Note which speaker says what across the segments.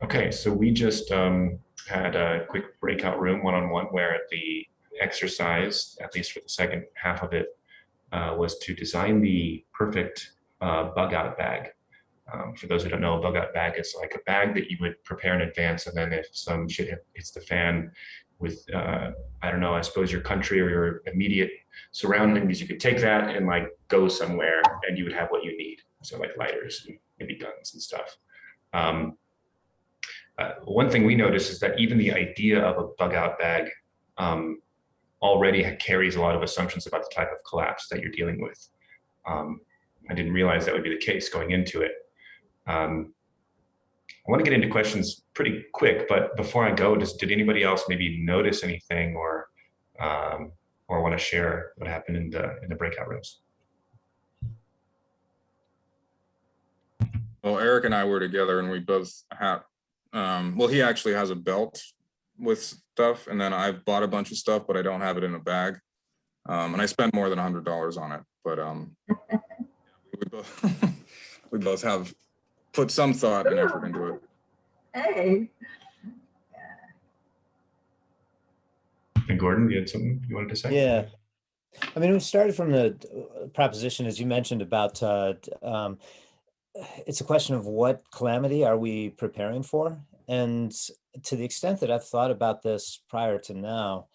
Speaker 1: Okay, so we just had a quick breakout room one-on-one where the exercise, at least for the second half of it, was to design the perfect bug out bag. For those who don't know, a bug out bag is like a bag that you would prepare in advance, and then if some shit hits the fan with, I don't know, I suppose your country or your immediate surroundings, you could take that and like go somewhere, and you would have what you need. So like lighters, and maybe guns and stuff. Um, one thing we noticed is that even the idea of a bug out bag um, already carries a lot of assumptions about the type of collapse that you're dealing with. Um, I didn't realize that would be the case going into it. I want to get into questions pretty quick, but before I go, did anybody else maybe notice anything or want to share what happened in the breakout rooms?
Speaker 2: Well, Eric and I were together, and we both had. Well, he actually has a belt with stuff, and then I've bought a bunch of stuff, but I don't have it in a bag. And I spent more than $100 on it, but we both we both have put some thought and effort into it.
Speaker 3: Hey.
Speaker 1: And Gordon, you had something you wanted to say?
Speaker 4: Yeah. I mean, we started from the proposition, as you mentioned, about it's a question of what calamity are we preparing for? And to the extent that I've thought about this prior to now,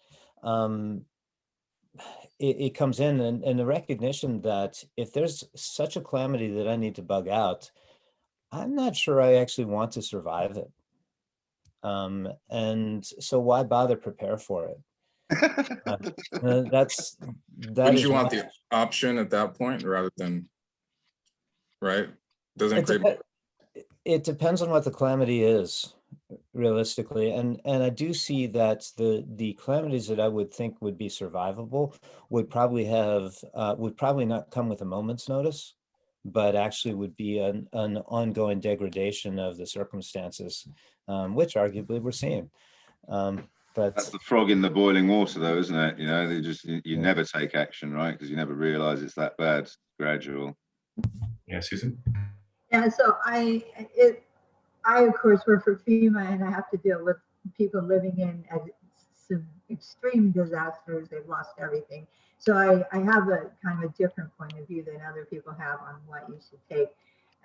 Speaker 4: it comes in the recognition that if there's such a calamity that I need to bug out, I'm not sure I actually want to survive it. And so why bother prepare for it?
Speaker 2: Wouldn't you want the option at that point rather than, right?
Speaker 4: It depends on what the calamity is, realistically, and I do see that the calamities that I would think would be survivable would probably not come with a moment's notice, but actually would be an ongoing degradation of the circumstances, which arguably we're seeing. But
Speaker 5: that's the frog in the boiling water, though, isn't it? You know, you never take action, right? Because you never realize it's that bad. It's gradual.
Speaker 1: Yeah, Susan.
Speaker 3: Yeah, so I of course work for FEMA, and I have to deal with people living in some extreme disasters. They've lost everything. So I have a kind of a different point of view than other people have on what you should take.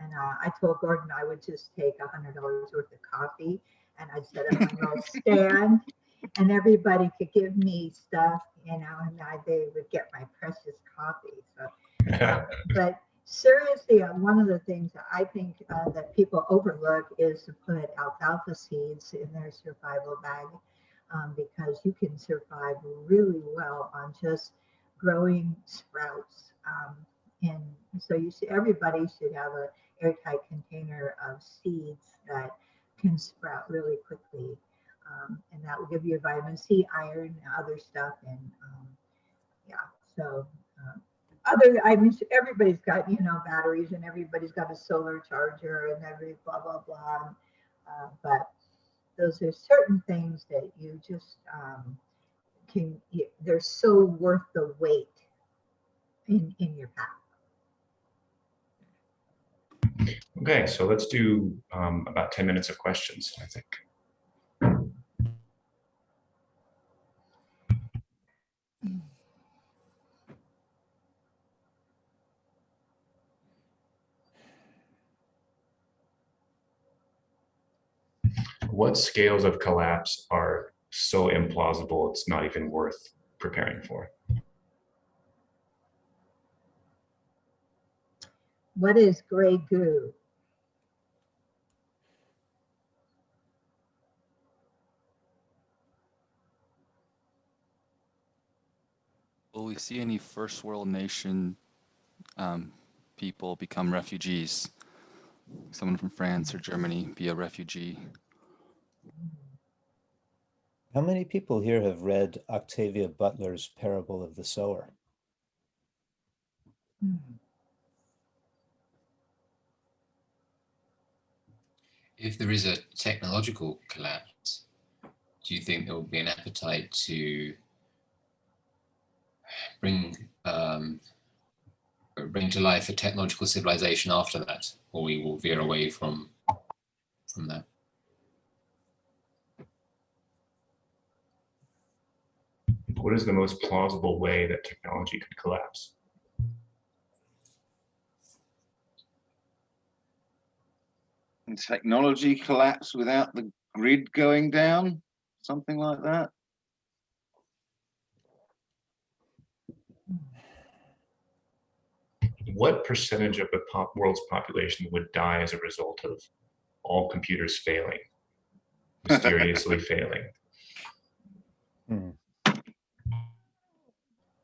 Speaker 3: And I told Gordon I would just take $100 worth of coffee, and I'd set up my little stand, and everybody could give me stuff, you know, and they would get my precious coffee. So, but seriously, one of the things that I think that people overlook is to put alfalfa seeds in their survival bag, because you can survive really well on just growing sprouts. And so everybody should have an airtight container of seeds that can sprout really quickly. And that will give you vitamin C, iron, and other stuff. And yeah, so I mean, everybody's got, you know, batteries, and everybody's got a solar charger, and every blah, blah, blah. But those are certain things that you just they're so worth the weight in your pack.
Speaker 1: Okay, so let's do about 10 minutes of questions, I think. What scales of collapse are so implausible it's not even worth preparing for?
Speaker 3: What is gray goo?
Speaker 6: Will we see any first world nation people become refugees? Someone from France or Germany be a refugee?
Speaker 4: how many people here have read Octavia Butler's Parable of the Sower?
Speaker 7: If there is a technological collapse, do you think there will be an appetite to bring to life a technological civilization after that, or we will veer away from that?
Speaker 1: What is the most plausible way that technology could collapse?
Speaker 5: And technology collapse without the grid going down, something like that.
Speaker 1: What percentage of the world's population would die as a result of all computers failing, mysteriously failing?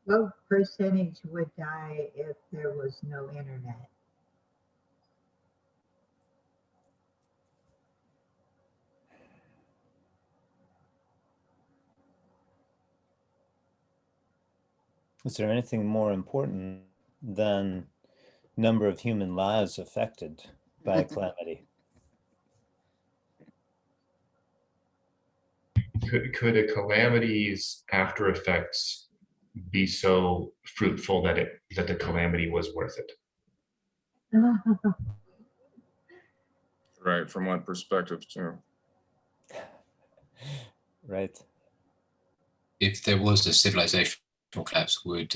Speaker 3: What percentage would die if there was no internet?
Speaker 4: Is there anything more important than number of human lives affected by a calamity?
Speaker 1: Could a calamity's after effects be so fruitful that the calamity was worth it?
Speaker 2: Right, from what perspective too?
Speaker 4: Right.
Speaker 7: If there was a civilizational collapse, would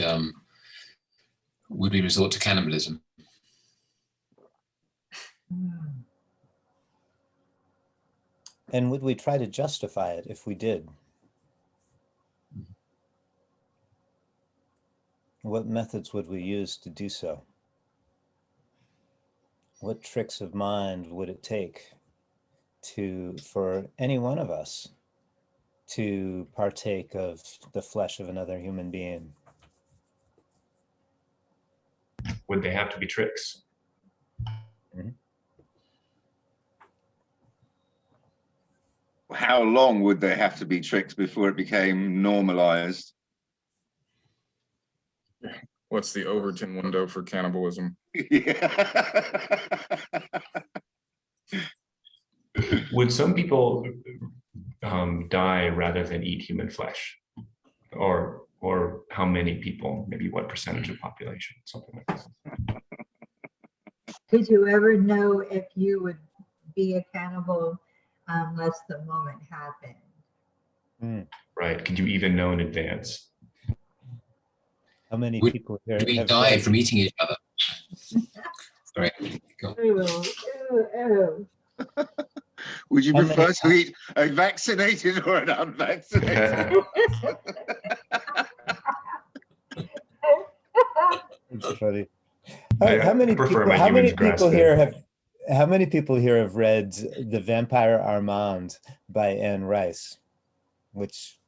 Speaker 7: we resort to cannibalism?
Speaker 4: And would we try to justify it if we did? What methods would we use to do so? What tricks of mind would it take for any one of us to partake of the flesh of another human being?
Speaker 1: Would they have to be tricks?
Speaker 5: How long would there have to be tricks before it became normalized?
Speaker 2: What's the Overton window for cannibalism?
Speaker 1: Would some people die rather than eat human flesh? Or how many people? Maybe what percentage of population? Something like this.
Speaker 3: Did you ever know if you would be a cannibal unless the moment happened?
Speaker 1: Right. Can you even know in advance?
Speaker 4: How many
Speaker 7: Would
Speaker 4: people here
Speaker 7: we
Speaker 4: have
Speaker 7: die
Speaker 4: read-
Speaker 7: from eating each other? Sorry. Go on.
Speaker 3: Ew.
Speaker 5: Would you
Speaker 4: How many-
Speaker 5: prefer to eat a vaccinated or an unvaccinated?
Speaker 4: It's funny.
Speaker 1: I
Speaker 4: How many
Speaker 1: prefer
Speaker 4: people?
Speaker 1: my
Speaker 4: How many
Speaker 1: humans
Speaker 4: people
Speaker 1: grass-fed.
Speaker 4: here have? How many people here have read *The Vampire Armand* by Anne Rice, which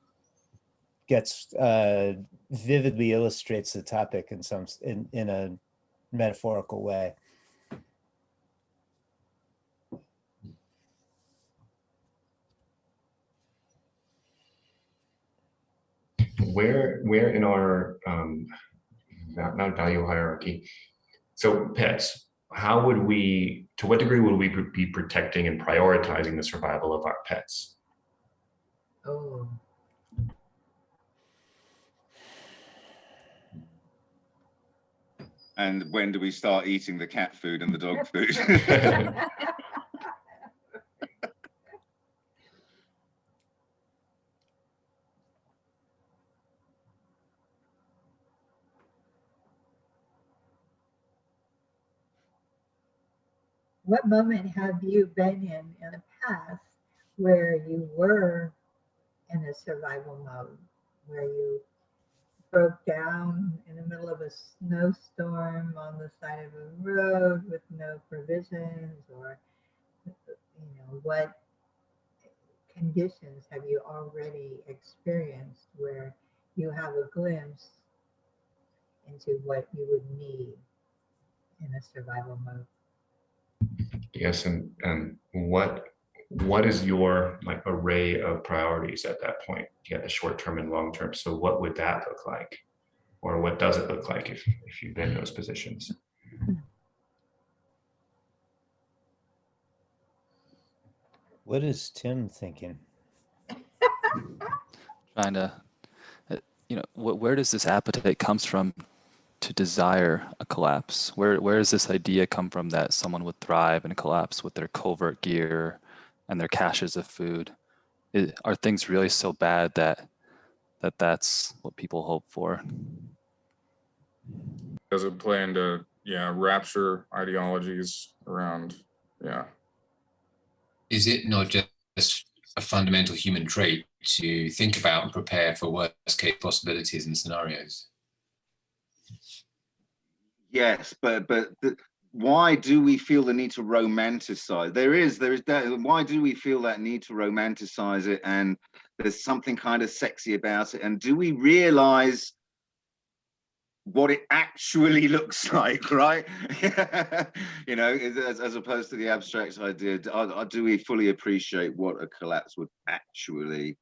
Speaker 4: gets vividly illustrates the topic in a metaphorical way?
Speaker 1: Where in our not value hierarchy? So pets, to what degree would we be protecting and prioritizing the survival of our pets?
Speaker 3: Oh.
Speaker 5: And when do we start eating the cat food and the dog food?
Speaker 3: What moment have you been in the past where you were in a survival mode, where you broke down in the middle of a snowstorm on the side of a road with no provisions, or what conditions have you already experienced where you have a glimpse into what you would need in a survival mode?
Speaker 1: Yes, and what is your array of priorities at that point? You got the short term and long term. So what would that look like? Or what does it look like if you've been in those positions?
Speaker 4: What is Tim thinking?
Speaker 6: Trying to, where does this appetite comes from to desire a collapse? Where does this idea come from that someone would thrive in a collapse with their covert gear and their caches of food? Are things really so bad that that's what people hope for.
Speaker 2: Does it play into, rapture ideologies around,
Speaker 7: Is it not just a fundamental human trait to think about and prepare for worst case possibilities and scenarios?
Speaker 5: Yes, but why do we feel the need to romanticize? There is that. Why do we feel that need to romanticize it? And there's something kind of sexy about it. And do we realize what it actually looks like, right? You know, as opposed to the abstract idea. Do we fully appreciate what a collapse would actually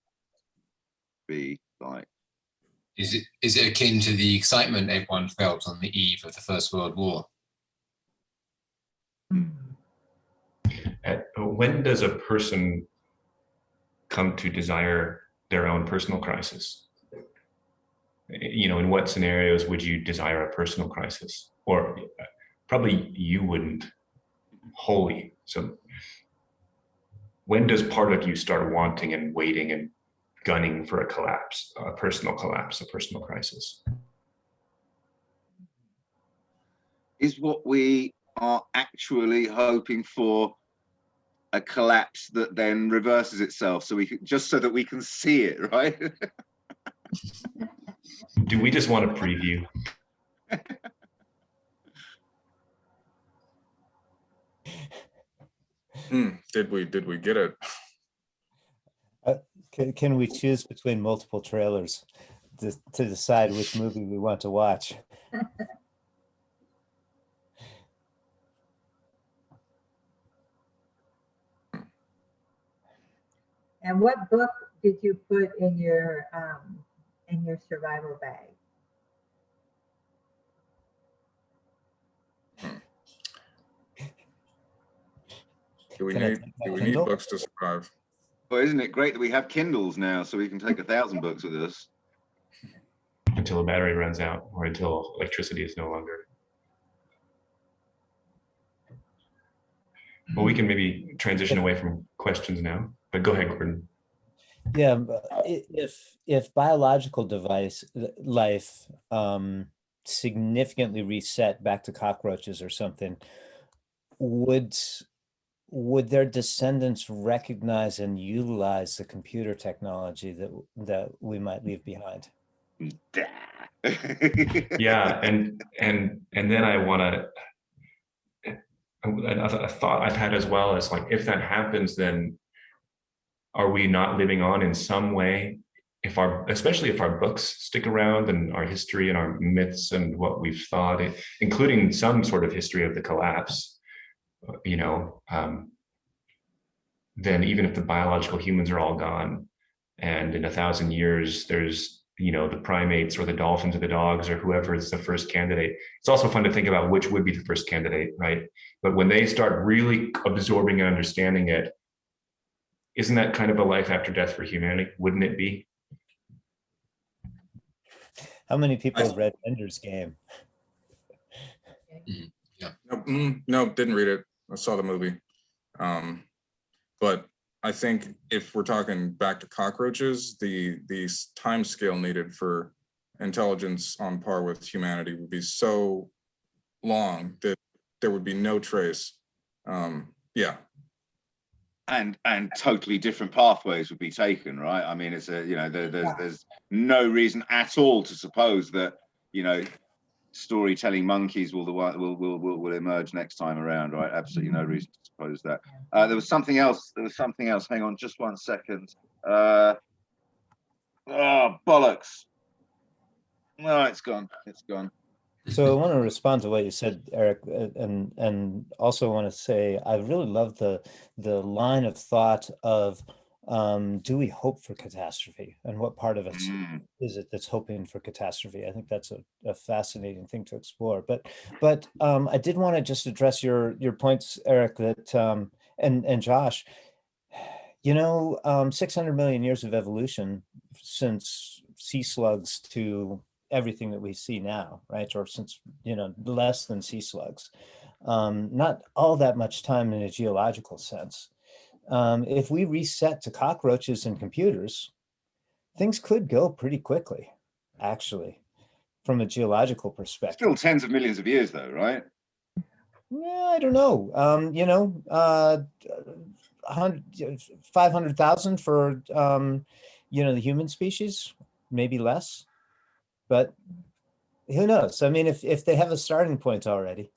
Speaker 5: be like?
Speaker 7: Is it akin to the excitement everyone felt on the eve of the First World War?
Speaker 1: When does a person come to desire their own personal crisis? You know, in what scenarios would you desire a personal crisis? Or probably you wouldn't wholly. So when does part of you start wanting and waiting and gunning for a collapse, a personal collapse, a personal crisis?
Speaker 5: Is what we are actually hoping for a collapse that then reverses itself, so we can, just so that we can see it, right?
Speaker 1: Do we just want a preview?
Speaker 2: Did we get it?
Speaker 4: Can we choose between multiple trailers to decide which movie we want to watch?
Speaker 3: And what book did you put in your survival bag?
Speaker 2: Do we
Speaker 4: Can I
Speaker 2: need
Speaker 4: take my
Speaker 2: do we
Speaker 4: Kindle?
Speaker 2: need books to survive?
Speaker 5: Well, isn't it great that we have Kindles now, so we can take 1,000 books with us?
Speaker 1: Until the battery runs out or until electricity is no longer. Well, we can maybe transition away from questions now, but go ahead, Gordon.
Speaker 4: Yeah, if biological life significantly reset back to cockroaches or something, would their descendants recognize and utilize the computer technology that we might leave behind?
Speaker 1: Yeah, and then I want to. A thought I've had as well is like, if that happens, then are we not living on in some way? Especially if our books stick around and our history and our myths and what we've thought, including some sort of history of the collapse, you know, then even if the biological humans are all gone, and in 1,000 years there's, you know, the primates or the dolphins or the dogs or whoever is the first candidate. It's also fun to think about which would be the first candidate, right? But when they start really absorbing and understanding it, isn't that kind of a life after death for humanity? Wouldn't it be?
Speaker 4: How many people have read Ender's Game?
Speaker 2: No, didn't read it. I saw the movie. But I think if we're talking back to cockroaches, the time scale needed for intelligence on par with humanity would be so long that there would be no trace. Yeah.
Speaker 5: And totally different pathways would be taken, right? I mean, it's a, you know, there's no reason at all to suppose that, you know, storytelling monkeys will emerge next time around, right? Absolutely no reason to suppose that. There was something else. Hang on, just 1 second. Oh, bollocks! No, it's gone. It's gone.
Speaker 4: So I want to respond to what you said, Eric, and also want to say I really love the line of thought of do we hope for catastrophe, and what part of it is it that's hoping for catastrophe? I think that's a fascinating thing to explore. But I did want to just address your points, Eric, that and Josh. You know, 600 million years of evolution since sea slugs to everything that we see now, right? Or since, you know, less than sea slugs. Not all that much time in a geological sense. If we reset to cockroaches and computers, things could go pretty quickly, actually, from a geological perspective.
Speaker 5: Still tens of millions of years though, right?
Speaker 4: Yeah, I don't know. 500,000 for, the human species, maybe less, but who knows? I mean, if they have a starting point already.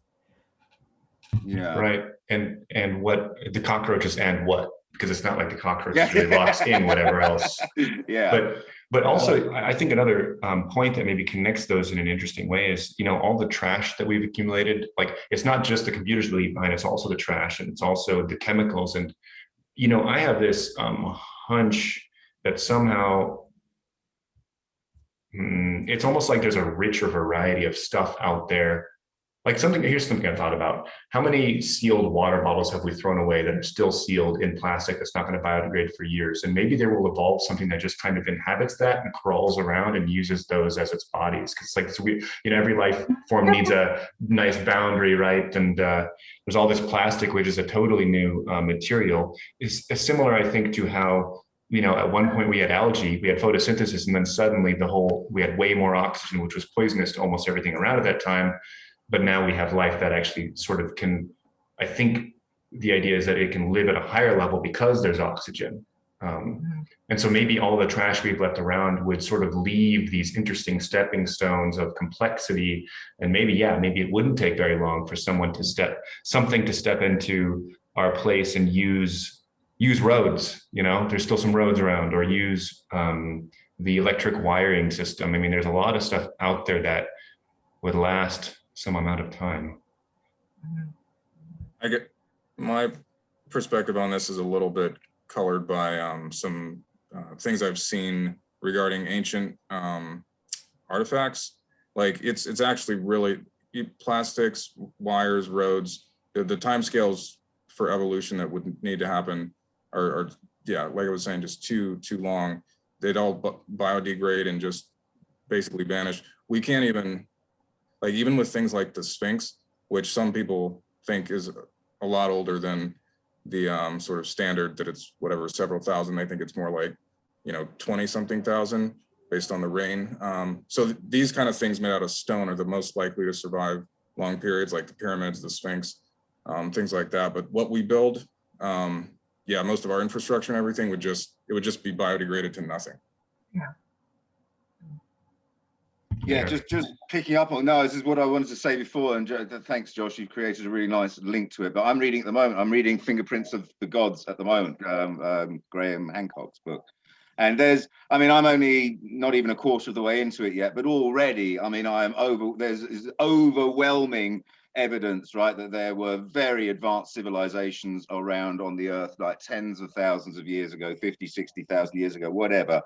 Speaker 5: Yeah.
Speaker 1: Right. And what the cockroaches and what? Because it's not like the cockroaches really locks in whatever else.
Speaker 5: Yeah.
Speaker 1: But also, I think another point that maybe connects those in an interesting way is, all the trash that we've accumulated. Like, it's not just the computers we leave behind; it's also the trash, and it's also the chemicals. And I have this hunch that somehow it's almost like there's a richer variety of stuff out there. Like here's something I thought about. How many sealed water bottles have we thrown away that are still sealed in plastic that's not going to biodegrade for years? And maybe there will evolve something that just kind of inhabits that and crawls around and uses those as its bodies. Because every life form needs a nice boundary, right? And there's all this plastic, which is a totally new material. Is similar, I think, to how at one point we had algae, we had photosynthesis, and then suddenly we had way more oxygen, which was poisonous to almost everything around at that time. But now we have life that actually sort of can, I think the idea is that it can live at a higher level because there's oxygen. And so maybe all the trash we've left around would sort of leave these interesting stepping stones of complexity. And maybe it wouldn't take very long for something to step into our place and use roads, there's still some roads around, or use the electric wiring system. I mean, there's a lot of stuff out there that would last some amount of time.
Speaker 2: I get my perspective on this is a little bit colored by some things I've seen regarding ancient artifacts. Like it's actually really plastics, wires, roads. The timescales for evolution that would need to happen are like I was saying, just too long. They'd all biodegrade and just basically vanish. We can't even. Like even with things like the Sphinx, which some people think is a lot older than the sort of standard that it's whatever, several thousand. They think it's more like, 20-something thousand based on the rain. So these kind of things made out of stone are the most likely to survive long periods, like the pyramids, the Sphinx, things like that. But what we build, most of our infrastructure and everything would just be biodegraded to nothing.
Speaker 5: Yeah, just picking up on, this is what I wanted to say before, and thanks, Josh, you've created a really nice link to it. But I'm reading Fingerprints of the Gods at the moment, Graham Hancock's book. And I'm only not even a quarter of the way into it yet, but already, there's overwhelming evidence, right, that there were very advanced civilizations around on the earth, like tens of thousands of years ago, 50, 60,000 years ago, whatever,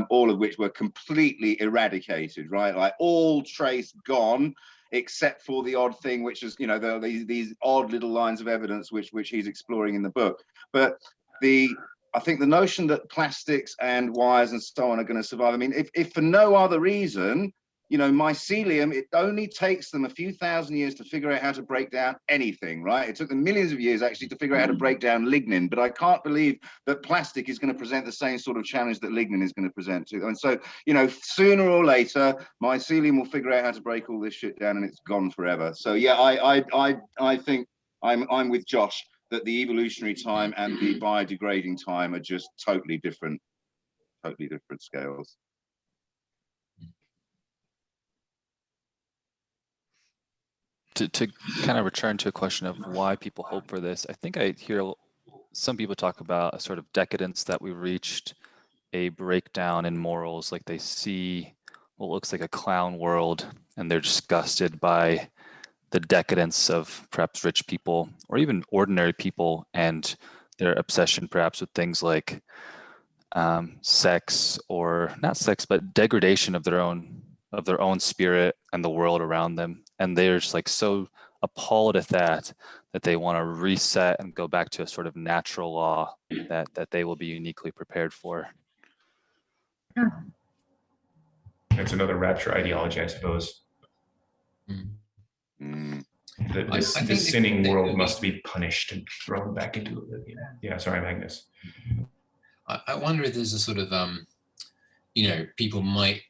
Speaker 5: all of which were completely eradicated, right? Like all trace gone, except for the odd thing, which is, these odd little lines of evidence, which he's exploring in the book. But I think the notion that plastics and wires and so on are going to survive, if for no other reason, mycelium, it only takes them a few thousand years to figure out how to break down anything, right? It took them millions of years actually to figure out how to break down lignin, but I can't believe that plastic is going to present the same sort of challenge that lignin is going to present to them. And so, sooner or later, mycelium will figure out how to break all this shit down and it's gone forever. So yeah, I think I'm with Josh that the evolutionary time and the biodegrading time are just totally different scales.
Speaker 6: To kind of return to a question of why people hope for this, I think I hear some people talk about a sort of decadence, that we reached a breakdown in morals. Like they see what looks like a clown world and they're disgusted by the decadence of perhaps rich people or even ordinary people and their obsession perhaps with things like sex, or not sex, but degradation of their own spirit and the world around them. And they're just like so appalled at that they want to reset and go back to a sort of natural law that they will be uniquely prepared for.
Speaker 1: It's another rapture ideology, I suppose. The sinning world must be punished and thrown back into oblivion. Yeah, sorry, Magnus.
Speaker 7: I wonder if there's a sort of people might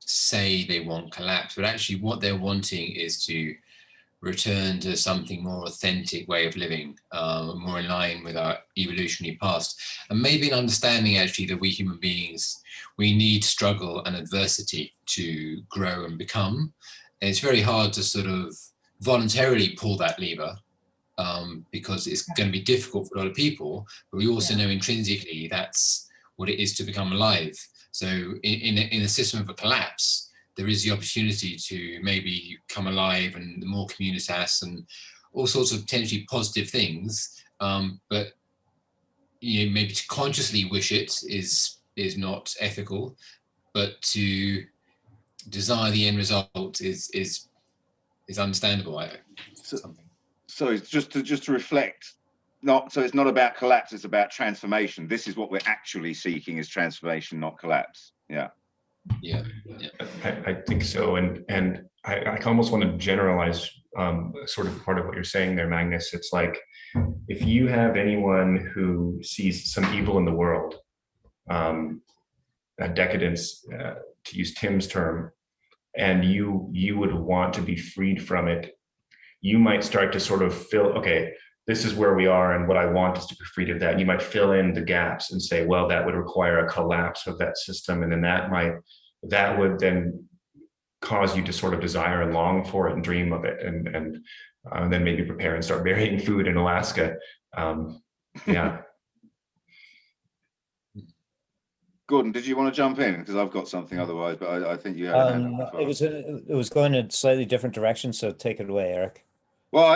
Speaker 7: say they want collapse, but actually what they're wanting is to return to something more authentic way of living, more in line with our evolutionary past. And maybe an understanding actually that we human beings, we need struggle and adversity to grow and become. And it's very hard to sort of voluntarily pull that lever, because it's going to be difficult for a lot of people, but we also know intrinsically that's what it is to become alive. So in a system of a collapse, there is the opportunity to maybe come alive and more communitas and all sorts of potentially positive things. But maybe to consciously wish it is not ethical, but to desire the end result is understandable.
Speaker 5: So it's just to reflect, so it's not about collapse, it's about transformation. This is what we're actually seeking, is transformation, not collapse. Yeah.
Speaker 1: I think so, and I almost want to generalize sort of part of what you're saying there, Magnus. It's like, if you have anyone who sees some evil in the world, a decadence, to use Tim's term, and you would want to be freed from it, you might start to sort of okay, this is where we are, and what I want is to be freed of that. And you might fill in the gaps and say, well, that would require a collapse of that system, and then that would then cause you to sort of desire and long for it and dream of it, and then maybe prepare and start burying food in Alaska. Yeah.
Speaker 5: Gordon, did you want to jump in? Because I've got something otherwise, but I think you had a hand up as well.
Speaker 4: It was going in a slightly different direction, so take it away, Eric.
Speaker 5: Well,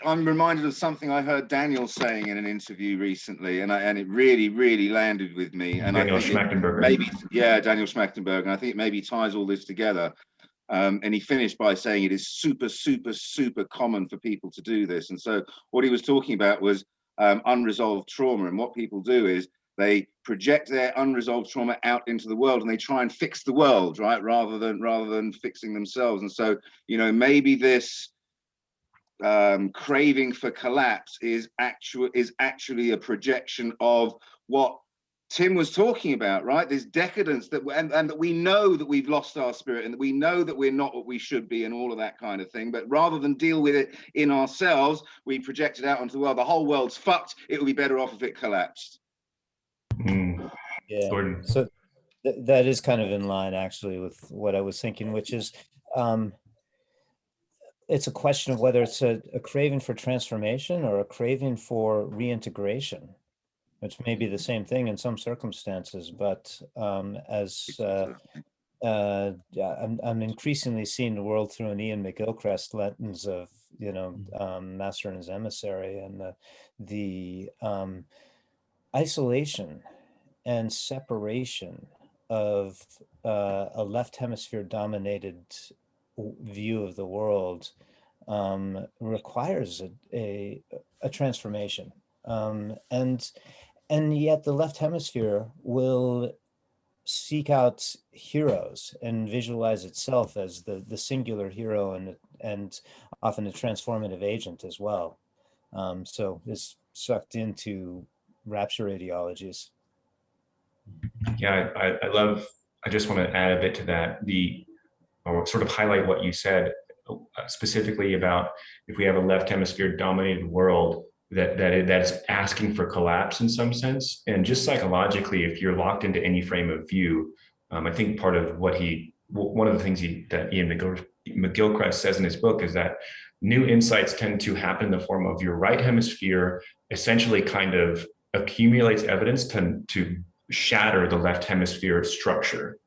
Speaker 5: I'm reminded of something I heard Daniel saying in an interview recently, and it really, really landed with me. And
Speaker 1: Daniel
Speaker 5: I think
Speaker 1: Schmachtenberger.
Speaker 5: Daniel Schmachtenberger, and I think it maybe ties all this together. And he finished by saying it is super, super, super common for people to do this. And so what he was talking about was unresolved trauma, and what people do is they project their unresolved trauma out into the world, and they try and fix the world, right, rather than fixing themselves. And so, maybe this craving for collapse is actually a projection of what Tim was talking about, right? This decadence and that we know that we've lost our spirit, and that we know that we're not what we should be, and all of that kind of thing. But rather than deal with it in ourselves, we project it out onto the world. The whole world's fucked. It would be better off if it collapsed.
Speaker 4: Yeah. So that is kind of in line actually with what I was thinking, which is it's a question of whether it's a craving for transformation or a craving for reintegration, which may be the same thing in some circumstances. But I'm increasingly seeing the world through an Ian McGilchrist lens of, Master and His Emissary, and the isolation and separation of a left hemisphere dominated view of the world requires a transformation, and yet the left hemisphere will seek out heroes and visualize itself as the singular hero, and often a transformative agent as well. So it's sucked into rapture ideologies.
Speaker 1: Yeah, I just want to add a bit to that, or sort of highlight what you said, specifically about if we have a left hemisphere dominated world that's asking for collapse in some sense. And just psychologically, if you're locked into any frame of view, I think part of one of the things that Ian McGilchrist says in his book is that new insights tend to happen in the form of your right hemisphere essentially kind of accumulates evidence to shatter the left hemisphere structure.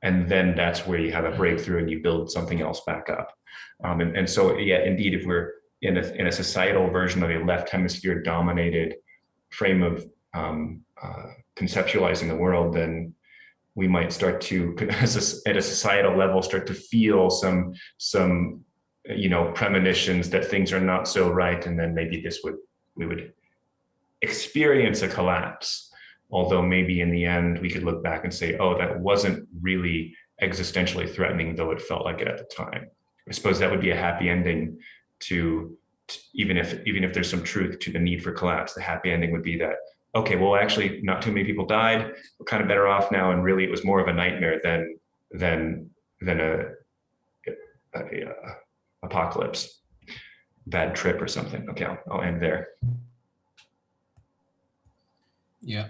Speaker 1: And then that's where you have a breakthrough and you build something else back up. And so, yeah, indeed, if we're in a societal version of a left hemisphere dominated frame of conceptualizing the world, then we might start to, at a societal level, start to feel some premonitions that things are not so right. And then maybe we would experience a collapse. Although maybe in the end, we could look back and say, oh, that wasn't really existentially threatening, though it felt like it at the time. I suppose that would be a happy ending to even if there's some truth to the need for collapse, the happy ending would be that okay, well, actually, not too many people died. We're kind of better off now, and really, it was more of a nightmare than a apocalypse, bad trip or something. Okay, I'll end there.
Speaker 7: Yeah,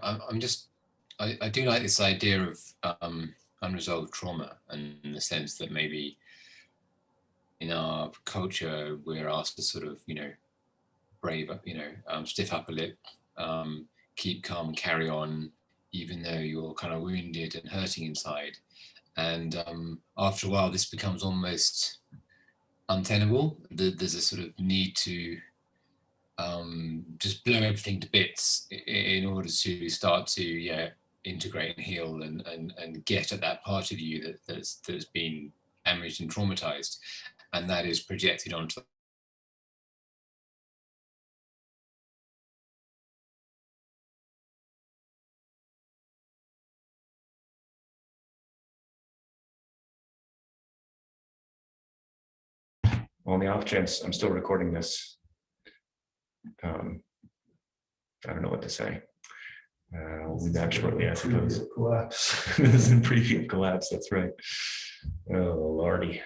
Speaker 7: I do like this idea of unresolved trauma, and in the sense that maybe in our culture we're asked to sort of, brave up, stiff upper lip, keep calm and carry on, even though you're kind of wounded and hurting inside. And after a while, this becomes almost untenable. There's a sort of need to just blow everything to bits in order to start to integrate and heal and get at that part of you that's been damaged and traumatized, and that is projected onto
Speaker 1: On the off chance I'm still recording this, I don't know what to say. We'll be back shortly, I suppose. Collapse. This is a preview collapse. That's right. Oh, Lordy.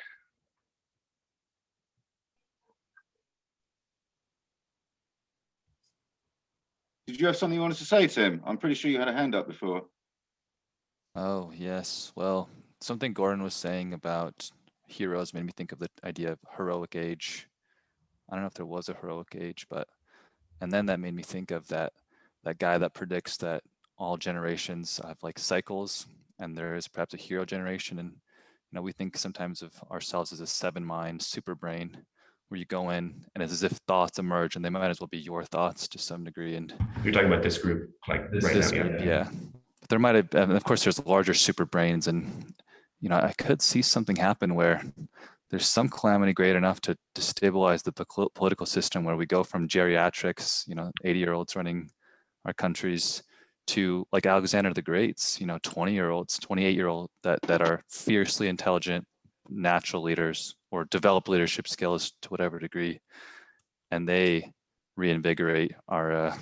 Speaker 5: Did you have something you wanted to say, Tim? I'm pretty sure you had a hand up before.
Speaker 6: Oh, yes. Well, something Gordon was saying about heroes made me think of the idea of heroic age. I don't know if there was a heroic age, and then that made me think of that guy that predicts that all generations have like cycles, and there is perhaps a hero generation. And we think sometimes of ourselves as a 7-mind super brain, where you go in and it's as if thoughts emerge, and they might as well be your thoughts to some degree. And
Speaker 1: you're talking about this group, like
Speaker 6: this
Speaker 1: now,
Speaker 6: group, yeah. But there might have, and of course, there's larger super brains, and I could see something happen where there's some calamity great enough to destabilize the political system, where we go from geriatrics, 80-year-olds running our countries, to like Alexander the Great's, 20-year-olds, 28-year-old that are fiercely intelligent, natural leaders, or develop leadership skills to whatever degree, and they reinvigorate our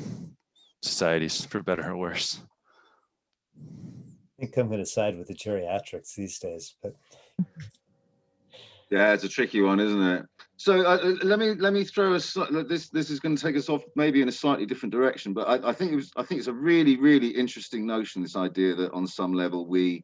Speaker 6: societies for better or worse.
Speaker 4: I think I'm going to side with the geriatrics these days, but
Speaker 5: yeah, it's a tricky one, isn't it? So let me throw this is going to take us off maybe in a slightly different direction, but I think it's a really, really interesting notion, this idea that on some level we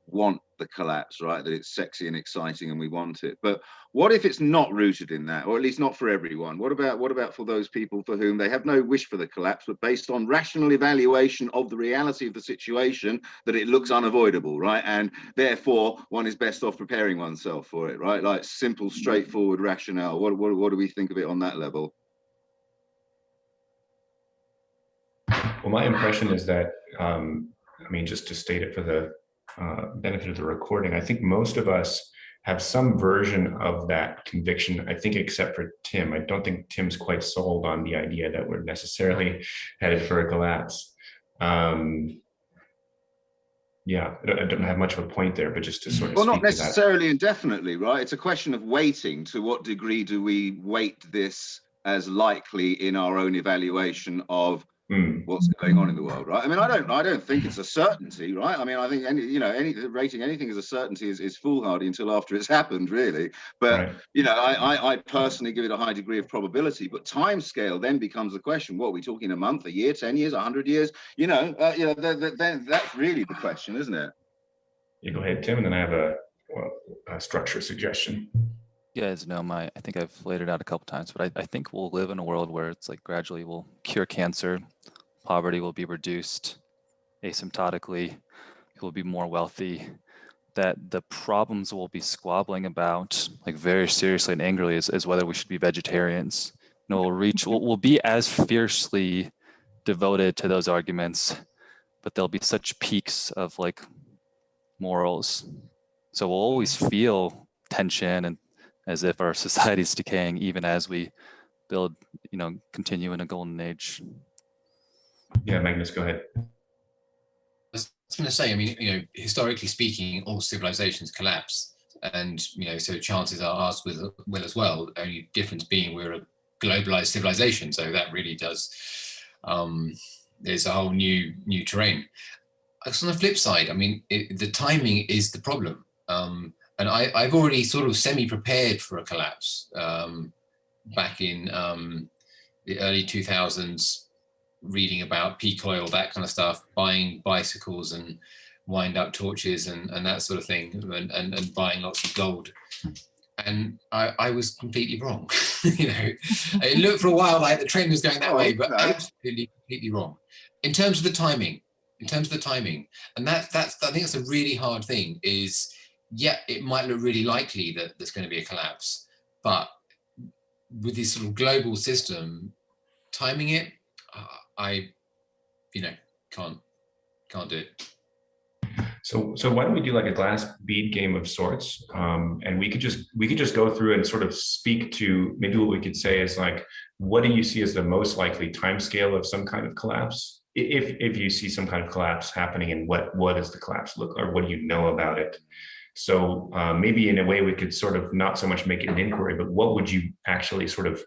Speaker 5: want the collapse, right? That it's sexy and exciting and we want it. But what if it's not rooted in that, or at least not for everyone? What about for those people for whom they have no wish for the collapse, but based on rational evaluation of the reality of the situation, that it looks unavoidable, right? And therefore one is best off preparing oneself for it, right? Like simple, straightforward rationale. What do we think of it on that level?
Speaker 1: Well, my impression is that, just to state it for the benefit of the recording, I think most of us have some version of that conviction. I think, except for Tim. I don't think Tim's quite sold on the idea that we're necessarily headed for a collapse. Yeah, I don't have much of a point there, but just to sort of
Speaker 5: well,
Speaker 1: speak
Speaker 5: not necessarily indefinitely, right? It's a question of weighting. To what degree do we weight this as likely in our own evaluation of what's going on in the world, right? I mean, I don't think it's a certainty, right? I mean, I think rating anything as a certainty is foolhardy until after it's happened, really. But right. I personally give it a high degree of probability. But time scale then becomes the question: what are we talking? A month, a year, 10 years, 100 years? Then that's really the question, isn't it?
Speaker 1: You go ahead, Tim, and then I have a structure suggestion.
Speaker 6: You guys know I think I've laid it out a couple times, but I think we'll live in a world where it's like gradually we'll cure cancer, poverty will be reduced asymptotically, people will be more wealthy, that the problems we'll be squabbling about like very seriously and angrily is whether we should be vegetarians. We'll be as fiercely devoted to those arguments, but there'll be such peaks of like morals. So we'll always feel tension and as if our society is decaying, even as we build, continue in a golden age.
Speaker 1: Yeah, Magnus, go ahead.
Speaker 7: I was going to say, I mean, historically speaking, all civilizations collapse, and so chances are ours will as well. The only difference being we're a globalized civilization, so that really does there's a whole new terrain. On the flip side, I mean, the timing is the problem. And I've already sort of semi-prepared for a collapse back in the early 2000s, reading about peak oil, that kind of stuff, buying bicycles and wind-up torches and that sort of thing, and buying lots of gold. And I was completely wrong. You know, it looked for a while like the trend was going that way, but absolutely completely wrong. In terms of the timing, and that's I think that's a really hard thing. Is yeah, it might look really likely that there's going to be a collapse, but with this sort of global system, timing it, I can't do it.
Speaker 1: So why don't we do like a glass bead game of sorts, and we could just go through and sort of speak to, maybe what we could say is like, what do you see as the most likely timescale of some kind of collapse? If you see some kind of collapse happening, and what does the collapse look, or what do you know about it? So maybe in a way we could sort of not so much make it an inquiry, but what would you actually sort of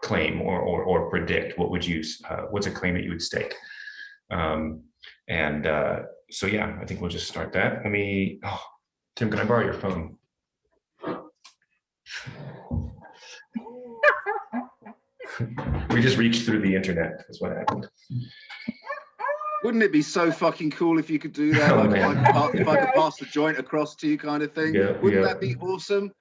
Speaker 1: claim or predict? What's a claim that you would stake? So yeah, I think we'll just start that. Tim, can I borrow your phone? We just reached through the internet, is what happened.
Speaker 5: Wouldn't it be so fucking cool if you could do that?
Speaker 1: Oh,
Speaker 5: like
Speaker 1: man.
Speaker 5: if I could pass the joint across to you, kind of thing.
Speaker 1: Yeah,
Speaker 5: Wouldn't
Speaker 1: yeah.
Speaker 5: that be awesome?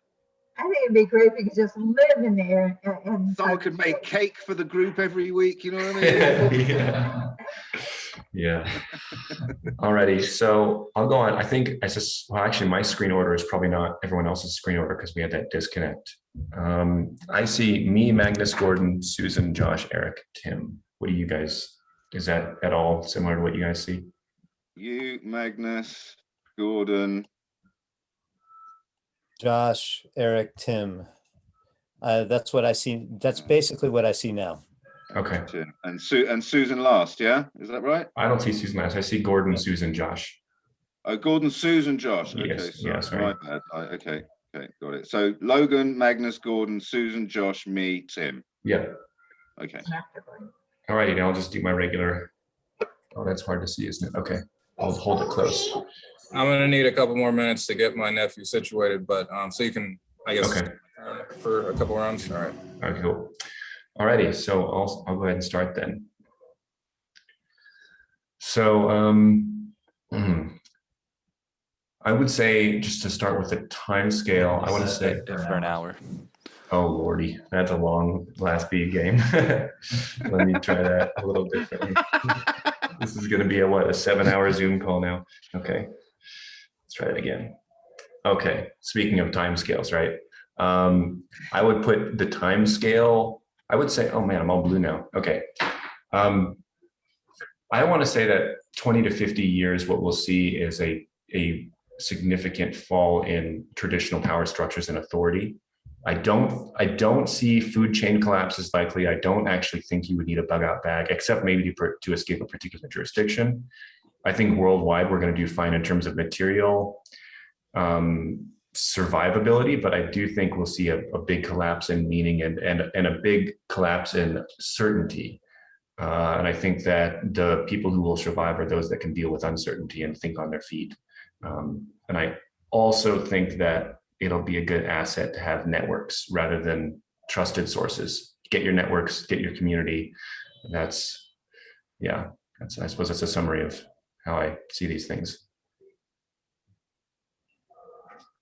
Speaker 3: I think it'd be great if you could just live in there and
Speaker 5: Someone could make cake for the group every week. You know what I mean?
Speaker 1: Yeah. Alrighty, so I'll go on. I think actually my screen order is probably not everyone else's screen order because we had that disconnect. I see me, Magnus, Gordon, Susan, Josh, Eric, Tim. What do you guys? Is that at all similar to what you guys see?
Speaker 5: You, Magnus, Gordon,
Speaker 4: Josh, Eric, Tim. That's what I see. That's basically what I see now.
Speaker 1: Okay.
Speaker 5: Tim, and Susan last. Yeah, is that right?
Speaker 1: I don't see Susan last. I see Gordon, Susan, Josh.
Speaker 5: Oh, Gordon, Susan, Josh. Okay,
Speaker 1: Yes,
Speaker 5: sorry.
Speaker 1: yeah, sorry.
Speaker 5: My bad. Okay, got it. So Logan, Magnus, Gordon, Susan, Josh, me, Tim.
Speaker 1: Yeah.
Speaker 5: Okay.
Speaker 1: Alrighty, now I'll just do my regular. Oh, that's hard to see, isn't it? Okay, I'll hold it close.
Speaker 2: I'm gonna need a couple more minutes to get my nephew situated, but so you can, I guess,
Speaker 1: Okay.
Speaker 2: For a couple rounds. All right.
Speaker 1: Okay, cool. Alrighty, so I'll go ahead and start then. So I would say, just to start with the time scale, I want to say
Speaker 6: for an hour.
Speaker 1: Oh lordy, that's a long last bead game. Let me try that a little differently. This is going to be a 7-hour Zoom call now. Okay, let's try it again. Okay, speaking of time scales, right? I would put the time scale, I would say, oh man, I'm all blue now. Okay. I want to say that 20 to 50 years, what we'll see is a significant fall in traditional power structures and authority. I don't see food chain collapse as likely. I don't actually think you would need a bug out bag, except maybe to escape a particular jurisdiction. I think worldwide we're going to do fine in terms of material survivability, but I do think we'll see a big collapse in meaning and a big collapse in certainty. And I think that the people who will survive are those that can deal with uncertainty and think on their feet. And I also think that it'll be a good asset to have networks rather than trusted sources. Get your networks, get your community. I suppose that's a summary of how I see these things.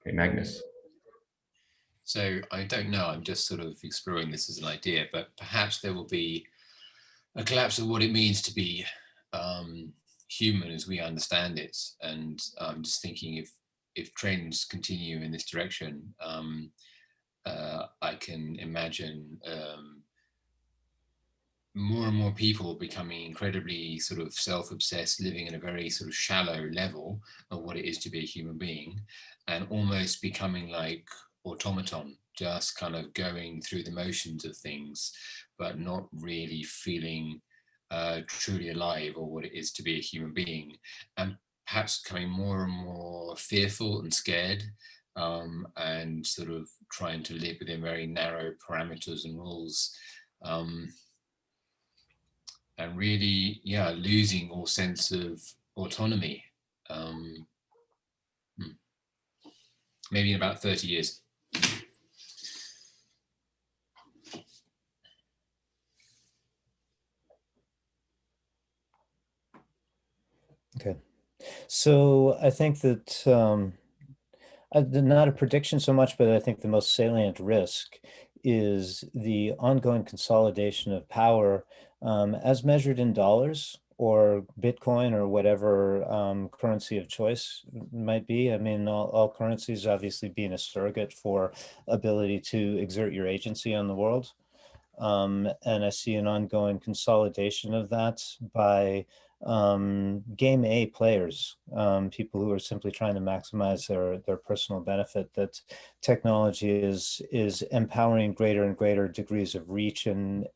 Speaker 1: Okay, Magnus.
Speaker 7: So I don't know, I'm just sort of exploring this as an idea, but perhaps there will be a collapse of what it means to be human as we understand it. And I'm just thinking if trends continue in this direction, I can imagine more and more people becoming incredibly sort of self-obsessed, living at a very sort of shallow level of what it is to be a human being, and almost becoming like automaton, just kind of going through the motions of things, but not really feeling truly alive or what it is to be a human being, and perhaps becoming more and more fearful and scared, and sort of trying to live within very narrow parameters and rules. and really, yeah, losing all sense of autonomy. Maybe in about 30 years.
Speaker 4: Okay. So I think that not a prediction so much, but I think the most salient risk is the ongoing consolidation of power as measured in dollars or Bitcoin or whatever currency of choice might be. I mean, all currencies obviously being a surrogate for ability to exert your agency on the world. And I see an ongoing consolidation of that by game A players, people who are simply trying to maximize their personal benefit. That technology is empowering greater and greater degrees of reach and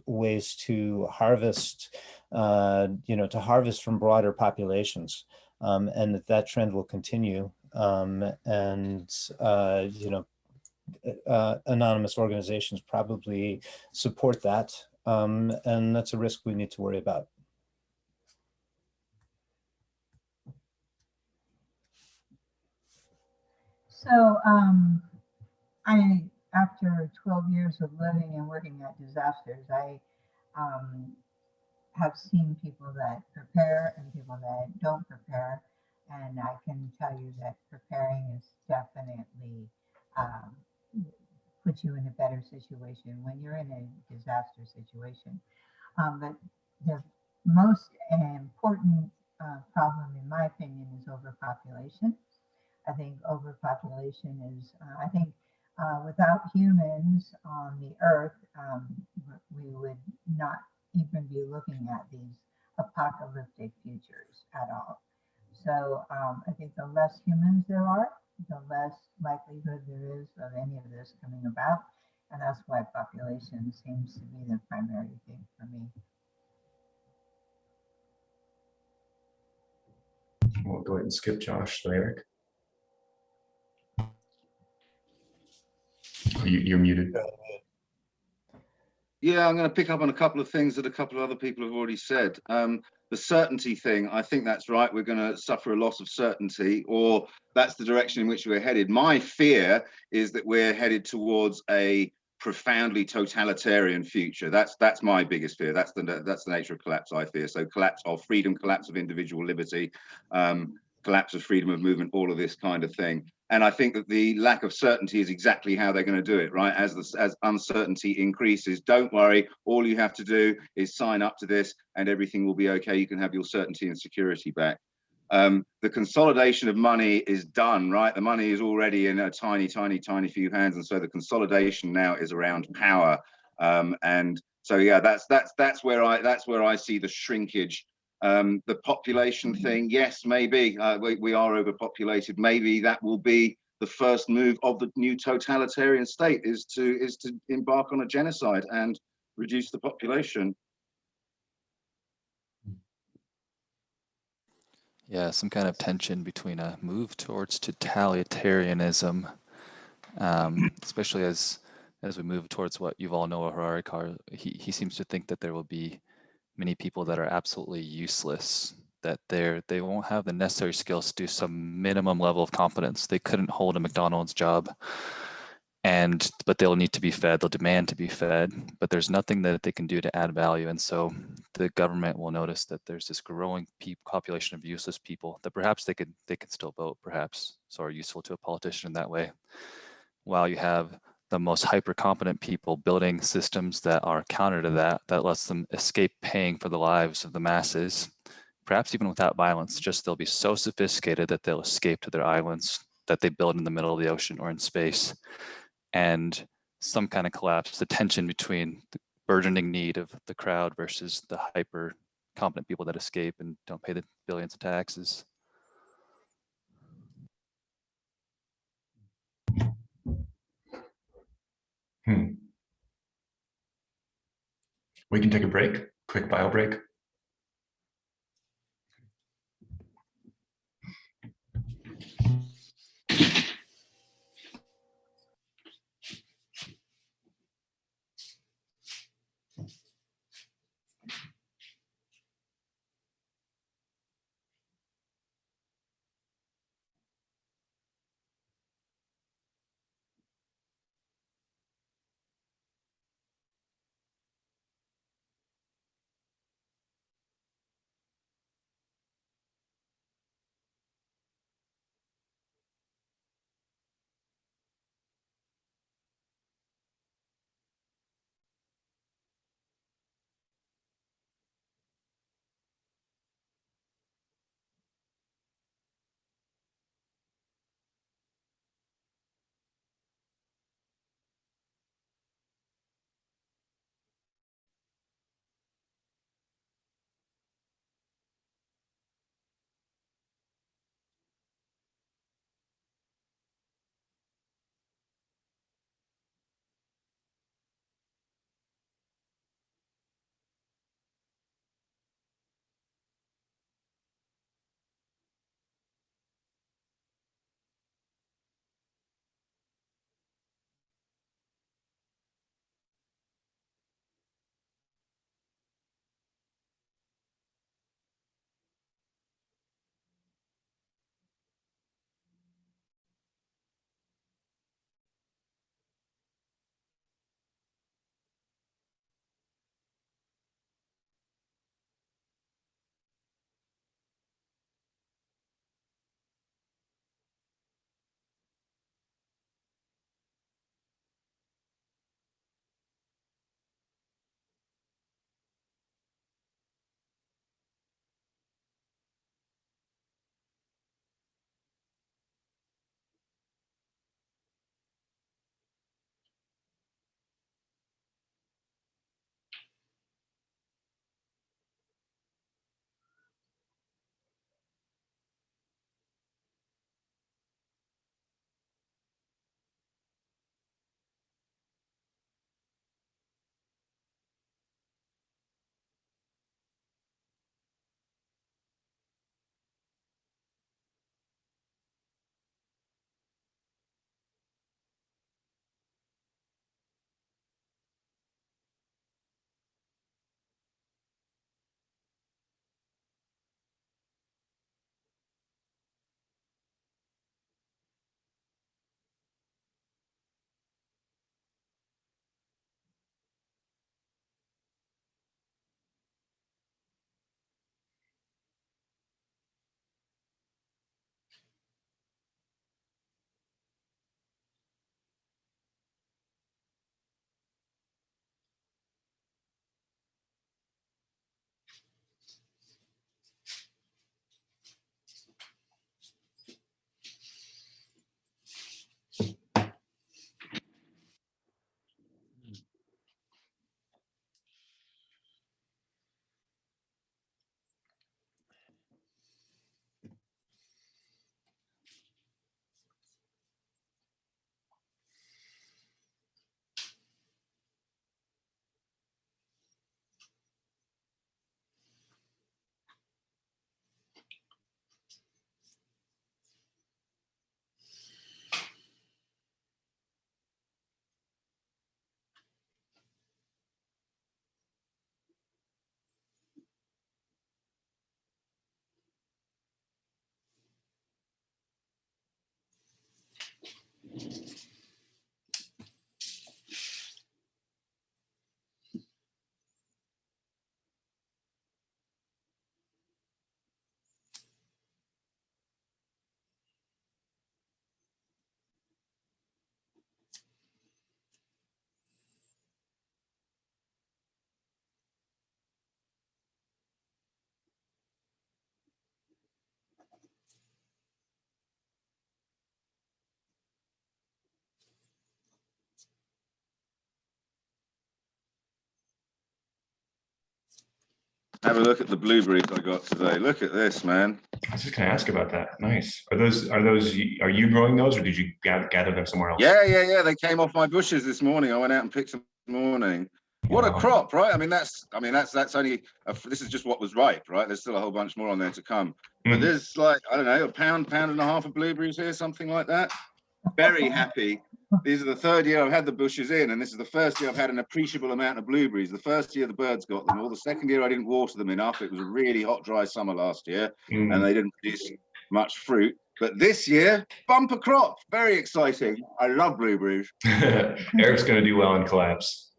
Speaker 4: ways to harvest, to harvest from broader populations, and that trend will continue. Anonymous organizations probably support that, and that's a risk we need to worry about.
Speaker 3: So after 12 years of living and working at disasters, I have seen people that prepare and people that don't prepare. And I can tell you that preparing is definitely um, puts you in a better situation when you're in a disaster situation. But the most important problem, in my opinion, is overpopulation. I think overpopulation is, I think without humans on the earth, we would not even be looking at these apocalyptic futures at all. So I think the less humans there are, the less likelihood there is of any of this coming about. And that's why population seems to be the primary thing for me.
Speaker 1: We'll go ahead and skip Josh. So Eric, you're muted.
Speaker 5: Yeah, I'm going to pick up on a couple of things that a couple of other people have already said. The certainty thing, I think that's right. We're going to suffer a loss of certainty, or that's the direction in which we're headed. My fear is that we're headed towards a profoundly totalitarian future. That's my biggest fear. That's the nature of collapse, I fear. So collapse of freedom, collapse of individual liberty, collapse of freedom of movement, all of this kind of thing. And I think that the lack of certainty is exactly how they're going to do it, right? As uncertainty increases, don't worry. All you have to do is sign up to this and everything will be okay. You can have your certainty and security back. The consolidation of money is done, right? The money is already in a tiny few hands. And so the consolidation now is around power. And so, yeah, that's where I see the shrinkage. The population thing, yes, maybe we are overpopulated. Maybe that will be the first move of the new totalitarian state is to embark on a genocide and reduce the population.
Speaker 6: Yeah, some kind of tension between a move towards totalitarianism, especially as we move towards what Yuval Noah Harari calls, he seems to think that there will be many people that are absolutely useless, that they won't have the necessary skills to do some minimum level of competence. They couldn't hold a McDonald's job, but they'll need to be fed, they'll demand to be fed, but there's nothing that they can do to add value. And so the government will notice that there's this growing population of useless people that perhaps they could still vote, perhaps, so are useful to a politician in that way, while you have the most hyper competent people building systems that are counter to that lets them escape paying for the lives of the masses, perhaps even without violence. Just they'll be so sophisticated that they'll escape to their islands that they build in the middle of the ocean or in space. And some kind of collapse, the tension between the burgeoning need of the crowd versus the hyper competent people that escape and don't pay the billions of taxes.
Speaker 1: We can take a break, quick bio break.
Speaker 5: Have a look at the blueberries I got today. Look at this, man.
Speaker 1: I was just gonna ask about that. Nice. Are you growing those, or did you gather them somewhere else?
Speaker 5: Yeah. They came off my bushes this morning. I went out and picked them this morning. What a
Speaker 1: Wow.
Speaker 5: crop, right? I mean, that's only, this is just what was ripe, right? There's still a whole bunch more on there to come. But there's like, I don't know, a pound and a half of blueberries here, something like that. Very happy. These are the third year I've had the bushes in, and this is the first year I've had an appreciable amount of blueberries. The first year the birds got them all. The second year I didn't water them enough. It was a really hot, dry summer last year, and they didn't produce much fruit. But this year, bumper crop. Very exciting. I love blueberries.
Speaker 1: Eric's gonna do well in collapse.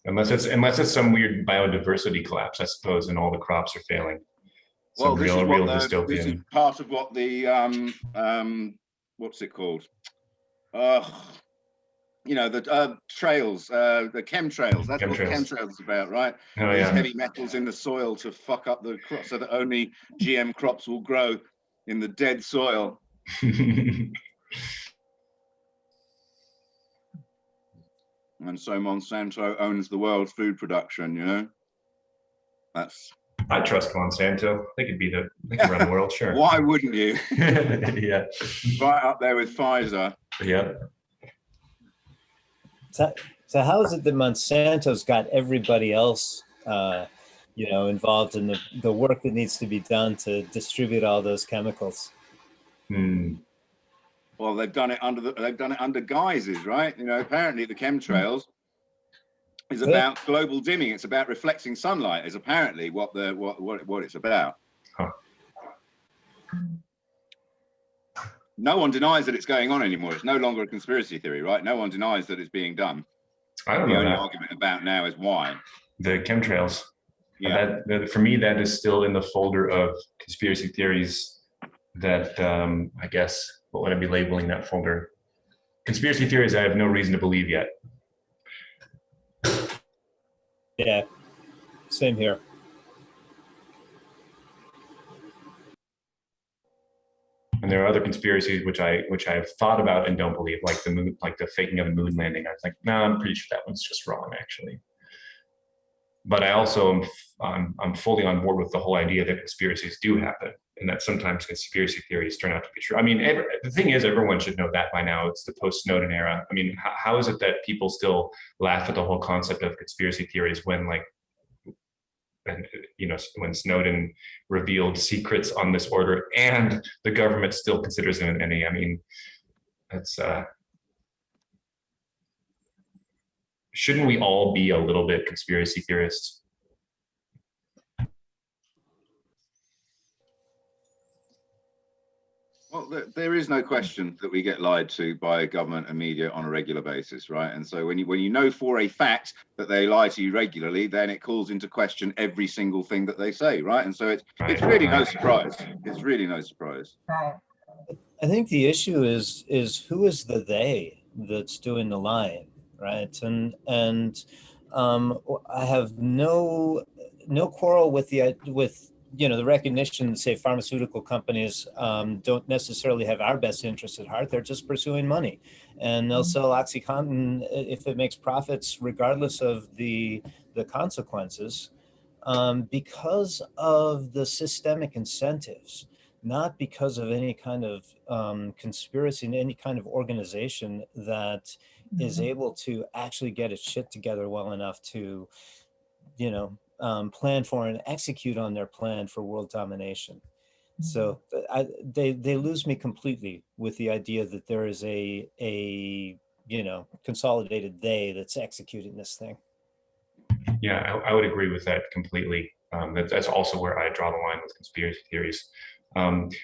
Speaker 1: Unless it's some weird biodiversity collapse, I suppose, and all the crops are failing.
Speaker 5: Well, this is
Speaker 1: dystopian.
Speaker 5: part of what the what's it called? The trails, the chemtrails. That's what chemtrails is about, right?
Speaker 1: Oh,
Speaker 5: These
Speaker 1: yeah.
Speaker 5: heavy metals in the soil to fuck up the crop, so that only GM crops will grow in the dead soil. And so Monsanto owns the world's food production, you know?
Speaker 1: I trust Monsanto. They can run the world, sure.
Speaker 5: Why wouldn't you?
Speaker 1: Yeah.
Speaker 5: Right up there with Pfizer.
Speaker 1: Yeah.
Speaker 4: So how is it that Monsanto's got everybody else, involved in the work that needs to be done to distribute all those chemicals?
Speaker 5: Well, they've done it under guises, right? You know, apparently the chemtrails is about global dimming. It's about reflecting sunlight. Is apparently what it's about.
Speaker 1: Huh.
Speaker 5: No one denies that it's going on anymore. It's no longer a conspiracy theory, right? No one denies that it's being done.
Speaker 1: I don't know.
Speaker 5: The only
Speaker 1: that.
Speaker 5: argument about now is why.
Speaker 1: The chemtrails.
Speaker 5: Yeah.
Speaker 1: That for me, that is still in the folder of conspiracy theories that I guess, what would I be labeling that folder? Conspiracy theories I have no reason to believe yet.
Speaker 4: Yeah, same here.
Speaker 1: And there are other conspiracies which I've thought about and don't believe, like the moon, like the faking of the moon landing. I was like, no, I'm pretty sure that one's just wrong, actually. But I also I'm fully on board with the whole idea that conspiracies do happen, and that sometimes conspiracy theories turn out to be true. I mean, the thing is, everyone should know that by now. It's the post-Snowden era. I mean, how is it that people still laugh at the whole concept of conspiracy theories when, when Snowden revealed secrets on this order and the government still considers it an enemy? I mean, that's shouldn't we all be a little bit conspiracy theorists?
Speaker 5: Well, there is no question that we get lied to by government and media on a regular basis, right? And so when you know for a fact that they lie to you regularly, then it calls into question every single thing that they say, right? And so it's really no surprise. It's really no surprise.
Speaker 3: Right.
Speaker 4: I think the issue is who is the they that's doing the lying, right? And I have no quarrel with the recognition that, say, pharmaceutical companies don't necessarily have our best interests at heart. They're just pursuing money, and they'll sell OxyContin if it makes profits, regardless of the consequences, because of the systemic incentives, not because of any kind of conspiracy, any kind of organization that is able to actually get its shit together well enough to, plan for and execute on their plan for world domination. So they lose me completely with the idea that there is a consolidated they that's executing this thing.
Speaker 1: Yeah, I would agree with that completely. That's also where I draw the line with conspiracy theories.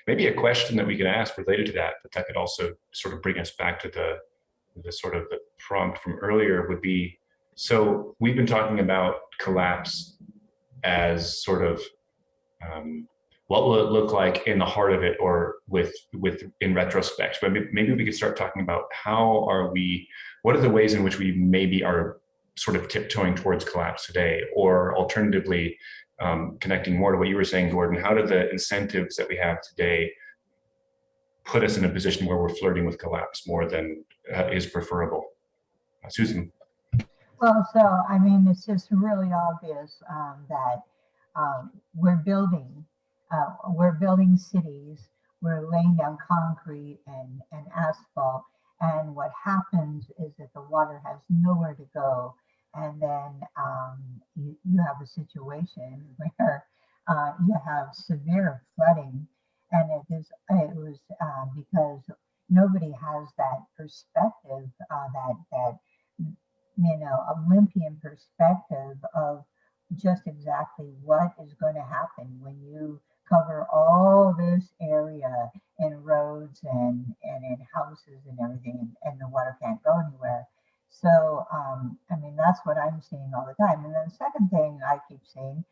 Speaker 1: Maybe a question that we could ask related to that, but that could also sort of bring us back to the sort of the prompt from earlier would be, so we've been talking about collapse as sort of what will it look like in the heart of it, or with in retrospect. But maybe we could start talking about what are the ways in which we maybe are sort of tiptoeing towards collapse today, or alternatively, connecting more to what you were saying, Gordon, how do the incentives that we have today put us in a position where we're flirting with collapse more than is preferable? Susan.
Speaker 3: Well, so I mean, it's just really obvious that we're building cities, we're laying down concrete and asphalt, and what happens is that the water has nowhere to go, and then you have a situation where you have severe flooding, and it was because nobody has that perspective, that Olympian perspective of just exactly what is going to happen when you cover all this area in roads and in houses and everything, and the water can't go anywhere. So, I mean, that's what I'm seeing all the time. And then the second thing I keep seeing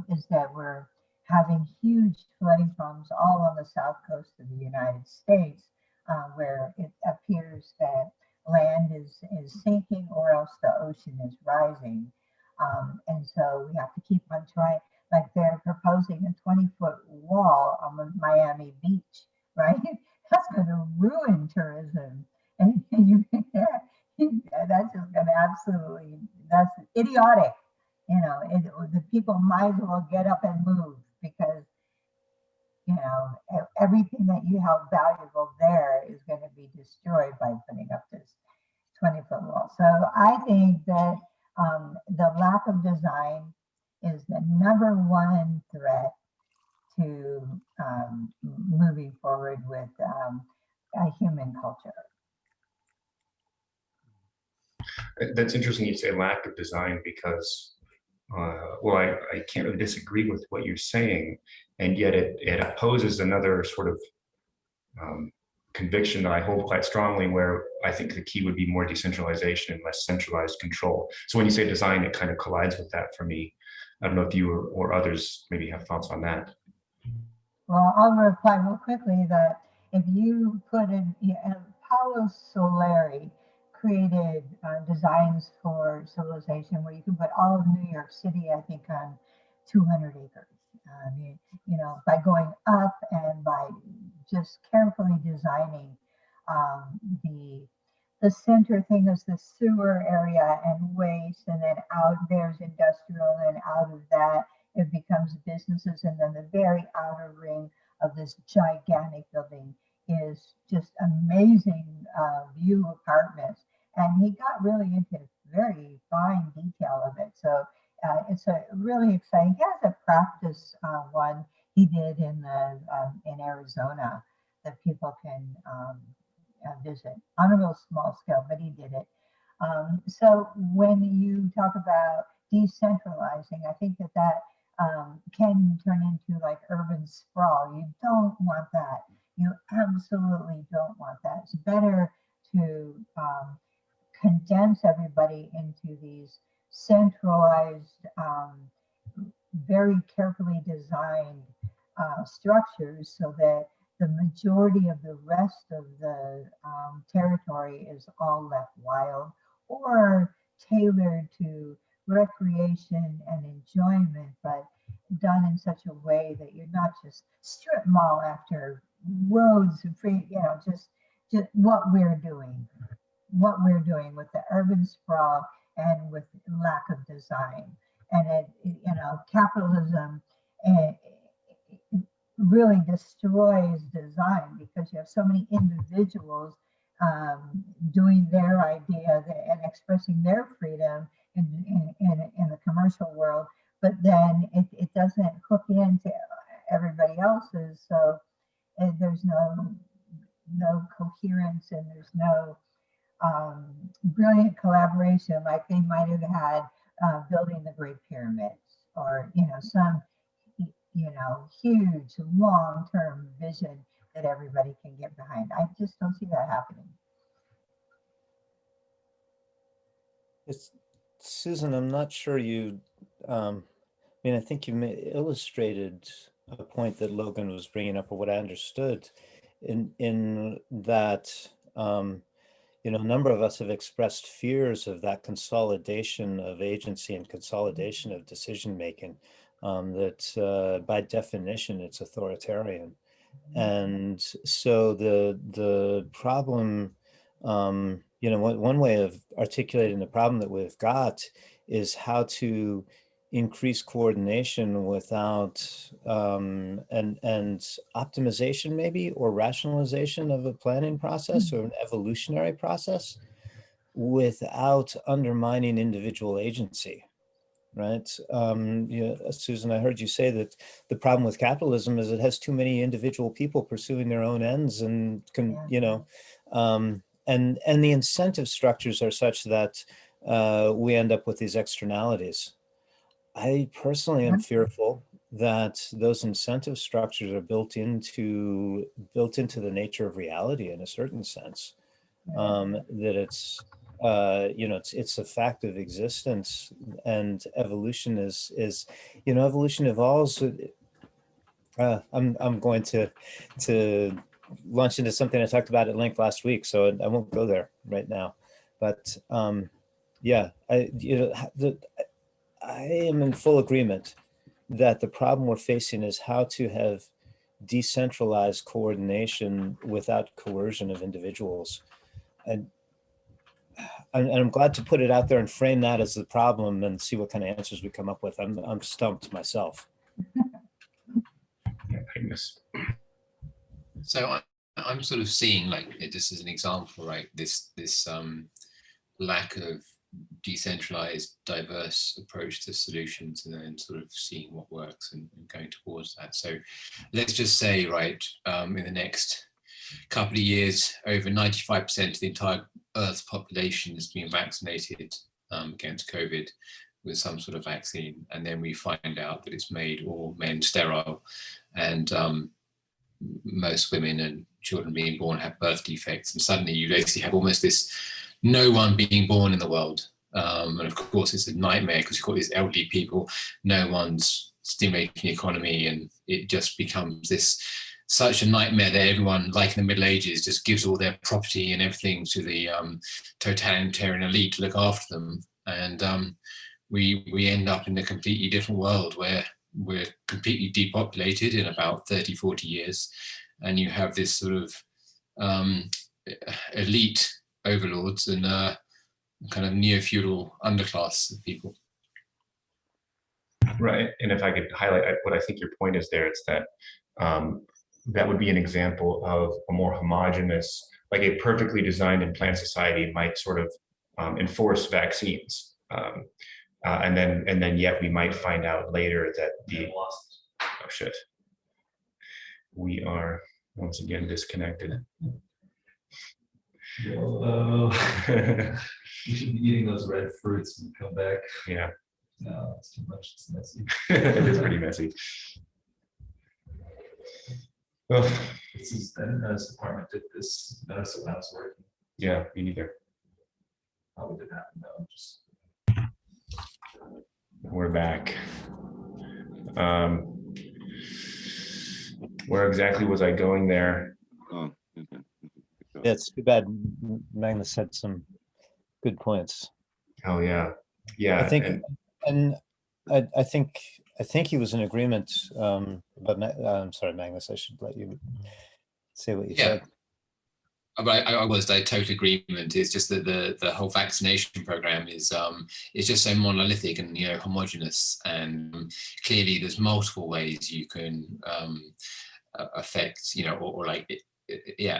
Speaker 3: is that we're having huge flooding problems all on the south coast of the United States, where it appears that land is sinking or else the ocean is rising. And so we have to keep on trying, like they're proposing a 20-foot wall on the Miami beach, right? That's going to ruin tourism. And that's just going to absolutely, that's idiotic. The people might as well get up and move, because everything that you held valuable there is going to be destroyed by putting up this 20-foot wall. So I think that the lack of design is the number one threat to moving forward with a human culture.
Speaker 1: That's interesting you say lack of design, because well, I can't really disagree with what you're saying, and yet it opposes another sort of conviction that I hold quite strongly, where I think the key would be more decentralization and less centralized control. So when you say design, it kind of collides with that for me. I don't know if you or others maybe have thoughts on that.
Speaker 3: Well, I'll reply real quickly that if you put in, Paulo Soleri created designs for civilization where you can put all of New York City, I think, on 200 acres. By going up and by just carefully designing the center thing is the sewer area and waste, and then out there's industrial, and out of that it becomes businesses, and then the very outer ring of this gigantic building is just amazing view apartments. And he got really into very fine detail of it. So it's a really exciting. He has a practice one he did in Arizona that people can visit on a real small scale, but he did it. So when you talk about decentralizing, I think that can turn into like urban sprawl. You don't want that. You absolutely don't want that. It's better to condense everybody into these centralized, very carefully designed structures, so that the majority of the rest of the territory is all left wild or tailored to recreation and enjoyment, but done in such a way that you're not just strip mall after roads and free, just what we're doing with the urban sprawl and with lack of design. And capitalism really destroys design, because you have so many individuals doing their idea and expressing their freedom in the commercial world, but then it doesn't hook into everybody else's. So there's no coherence, and there's no brilliant collaboration like they might have had building the Great Pyramids, or some huge long-term vision that everybody can get behind. I just don't see that happening.
Speaker 4: Susan, I'm not sure you, I think you illustrated a point that Logan was bringing up, or what I understood, in that, a number of us have expressed fears of that consolidation of agency and consolidation of decision making, that by definition it's authoritarian. And so the problem, one way of articulating the problem that we've got is how to increased coordination without and optimization maybe, or rationalization of a planning process or an evolutionary process without undermining individual agency, right? Susan, I heard you say that the problem with capitalism is it has too many individual people pursuing their own ends, and and the incentive structures are such that we end up with these externalities. I personally am fearful that those incentive structures are built into the nature of reality in a certain sense. That it's it's a fact of existence, and evolution is evolution evolves. I'm going to launch into something I talked about at length last week, so I won't go there right now. But yeah, I am in full agreement that the problem we're facing is how to have decentralized coordination without coercion of individuals. And I'm glad to put it out there and frame that as the problem and see what kind of answers we come up with. I'm stumped myself.
Speaker 1: Goodness.
Speaker 7: So I'm sort of seeing, like, just as an example, right, this lack of decentralized, diverse approach to solutions, and then sort of seeing what works and going towards that. So let's just say, right, in the next couple of years, over 95% of the entire Earth's population is being vaccinated against COVID with some sort of vaccine, and then we find out that it's made all men sterile, and most women and children being born have birth defects, and suddenly you basically have almost this no one being born in the world. And of course it's a nightmare because you've got these elderly people, no one's stimulating the economy, and it just becomes this such a nightmare that everyone, like in the Middle Ages, just gives all their property and everything to the totalitarian elite to look after them. And we end up in a completely different world where we're completely depopulated in about 30, 40 years. And you have this sort of elite overlords and kind of neo-feudal underclass of people.
Speaker 1: Right. And if I could highlight what I think your point is there, it's that that would be an example of a more homogenous, like a perfectly designed and planned society might sort of enforce vaccines. And then yet we might find out later that oh shit, we are once again disconnected.
Speaker 8: Hello. You should be eating those red fruits and come back.
Speaker 1: Yeah.
Speaker 8: No, it's too much. It's messy.
Speaker 1: It is pretty messy. Well,
Speaker 8: I didn't know this department did this. Notice it when I was working.
Speaker 1: yeah, me neither.
Speaker 8: Probably didn't happen though. Just
Speaker 1: We're back. Where exactly was I going there?
Speaker 5: Oh,
Speaker 4: Yeah, it's too bad. Magnus had some good points.
Speaker 1: Oh yeah, yeah.
Speaker 4: I think, and I think he was in agreement. But I'm sorry, Magnus. I should let you say what you said.
Speaker 7: But I was in total agreement. It's just that the whole vaccination program is just so monolithic and homogenous, and clearly there's multiple ways you can affect or like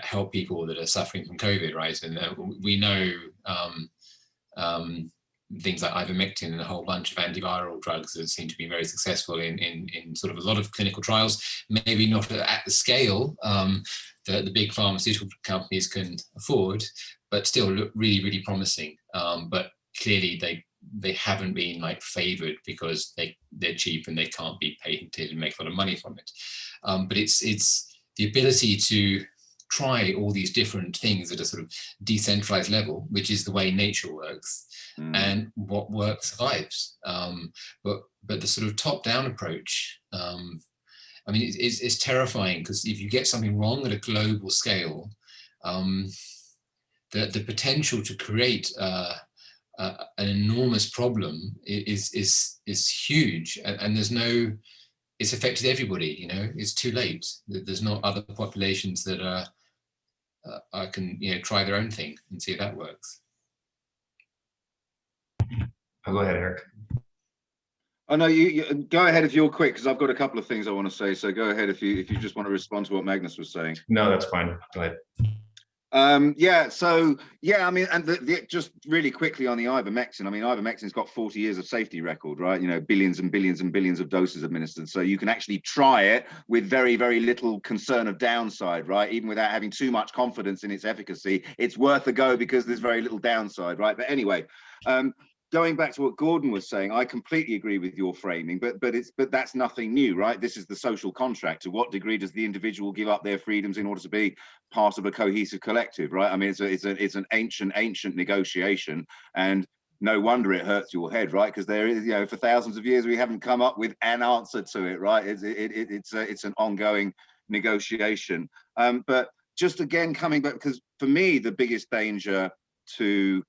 Speaker 7: help people that are suffering from COVID, right? And we know things like ivermectin and a whole bunch of antiviral drugs that seem to be very successful in sort of a lot of clinical trials, maybe not at the scale that the big pharmaceutical companies can afford, but still look really, really promising. But clearly they haven't been like favored because they're cheap and they can't be patented and make a lot of money from it. But it's the ability to try all these different things at a sort of decentralized level, which is the way nature works, and what works survives. But the sort of top-down approach, I mean, it's terrifying because if you get something wrong at a global scale, the potential to create an enormous problem is huge, and there's no. It's affected everybody. It's too late. There's not other populations that can try their own thing and see if that works.
Speaker 1: Oh, go ahead, Eric.
Speaker 5: Oh no, you go ahead if you're quick, because I've got a couple of things I want to say. So go ahead if you just want to respond to what Magnus was saying.
Speaker 1: No, that's fine. Go ahead.
Speaker 5: Yeah, so yeah, I mean, and just really quickly on the ivermectin. I mean, ivermectin's got 40 years of safety record, right? You know, billions and billions and billions of doses administered. So you can actually try it with very, very little concern of downside, right? Even without having too much confidence in its efficacy, it's worth a go because there's very little downside, right? But anyway, going back to what Gordon was saying, I completely agree with your framing, but that's nothing new, right? This is the social contract. To what degree does the individual give up their freedoms in order to be part of a cohesive collective, right? I mean, it's an ancient negotiation, and no wonder it hurts your head, right? Because there is, you know, for thousands of years we haven't come up with an answer to it, right? It's an ongoing negotiation. But just again coming back, because for me the biggest danger to,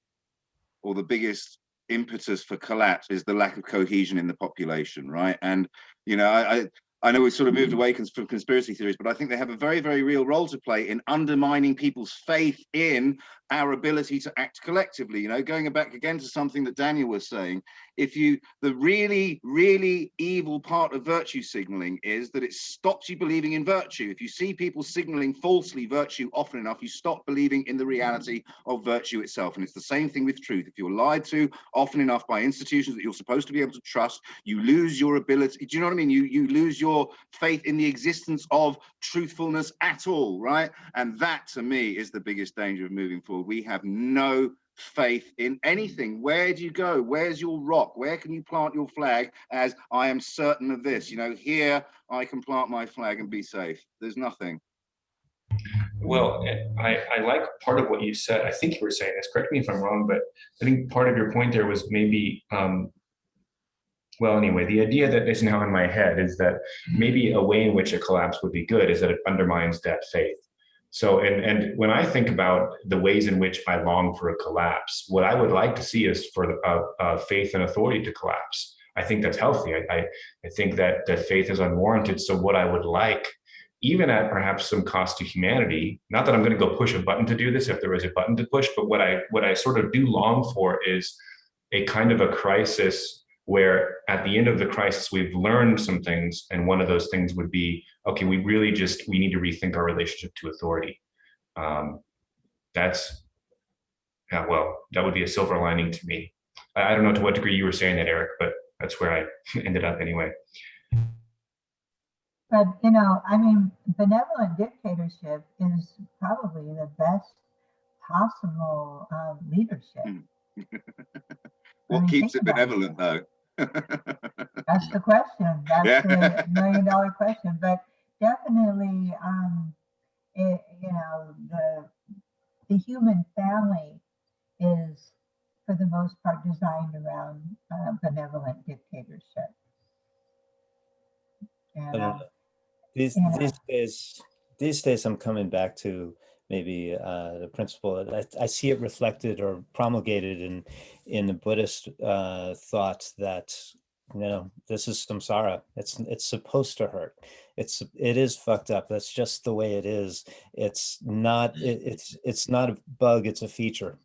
Speaker 5: or the biggest impetus for collapse is the lack of cohesion in the population, right? And you know, I know we've sort of moved away from conspiracy theories, but I think they have a very, very real role to play in undermining people's faith in our ability to act collectively. You know, going back again to something that Daniel was saying, the really, really evil part of virtue signaling is that it stops you believing in virtue. If you see people signaling falsely virtue often enough, you stop believing in the reality of virtue itself. And it's the same thing with truth. If you're lied to often enough by institutions that you're supposed to be able to trust, you lose your ability. Do you know what I mean? You lose your faith in the existence of truthfulness at all, right? And that to me is the biggest danger of moving forward. We have no faith in anything. Where do you go? Where's your rock? Where can you plant your flag as I am certain of this? You know, here I can plant my flag and be safe. There's nothing.
Speaker 1: Well, I like part of what you said. I think you were saying this, correct me if I'm wrong, but I think part of your point there was maybe, well, anyway, the idea that is now in my head is that maybe a way in which a collapse would be good is that it undermines that faith. So, and when I think about the ways in which I long for a collapse, what I would like to see is for the faith and authority to collapse. I think that's healthy. I think that faith is unwarranted. So what I would like, even at perhaps some cost to humanity, not that I'm going to go push a button to do this if there is a button to push, but what I sort of do long for is a kind of a crisis where at the end of the crisis, we've learned some things. And one of those things would be, okay, we need to rethink our relationship to authority. That's, yeah, well, that would be a silver lining to me. I don't know to what degree you were saying that, Eric, but that's where I ended up anyway.
Speaker 3: But, you know, I mean, benevolent dictatorship is probably the best possible leadership.
Speaker 5: What keeps it benevolent, though?
Speaker 3: That's the question. That's the $1 million question. But definitely, you know, the human family is, for the most part, designed around benevolent dictatorship. And,
Speaker 4: these days, I'm coming back to maybe the principle that I see it reflected or promulgated in the Buddhist thought that, you know, this is samsara. It's supposed to hurt. It is fucked up. That's just the way it is. It's not it's not a bug. It's a feature.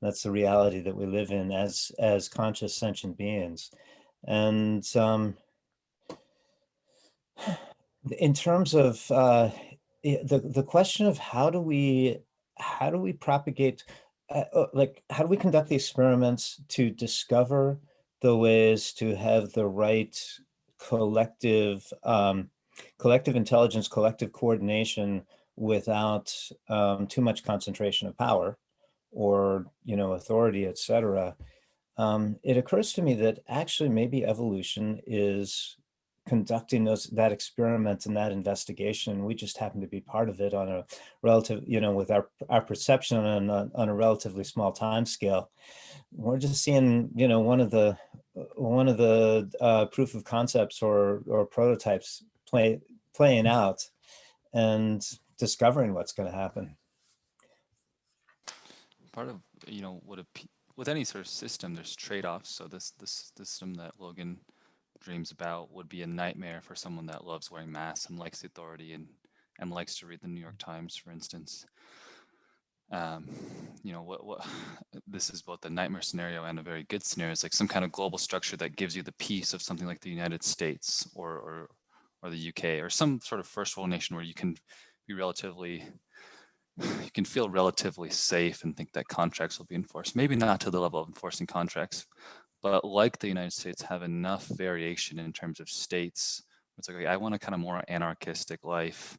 Speaker 4: That's the reality that we live in as conscious sentient beings. And in terms of the question of how do we propagate, like how do we conduct the experiments to discover the ways to have the right collective intelligence, collective coordination without too much concentration of power or, you know, authority, etc. It occurs to me that actually maybe evolution is conducting that experiment and that investigation. We just happen to be part of it on a relative, you know, with our perception on a relatively small time scale. We're just seeing, you know, one of the proof of concepts or prototypes playing out and discovering what's going to happen.
Speaker 6: Part of, you know, with any sort of system, there's trade-offs. So this system that Logan dreams about would be a nightmare for someone that loves wearing masks and likes the authority and likes to read the New York Times, for instance. you know, what this is both a nightmare scenario and a very good scenario. It's like some kind of global structure that gives you the peace of something like the United States or the UK or some sort of first world nation where you can be relatively, you can feel relatively safe and think that contracts will be enforced. Maybe not to the level of enforcing contracts, but like the United States, have enough variation in terms of states. It's like, okay, I want a kind of more anarchistic life,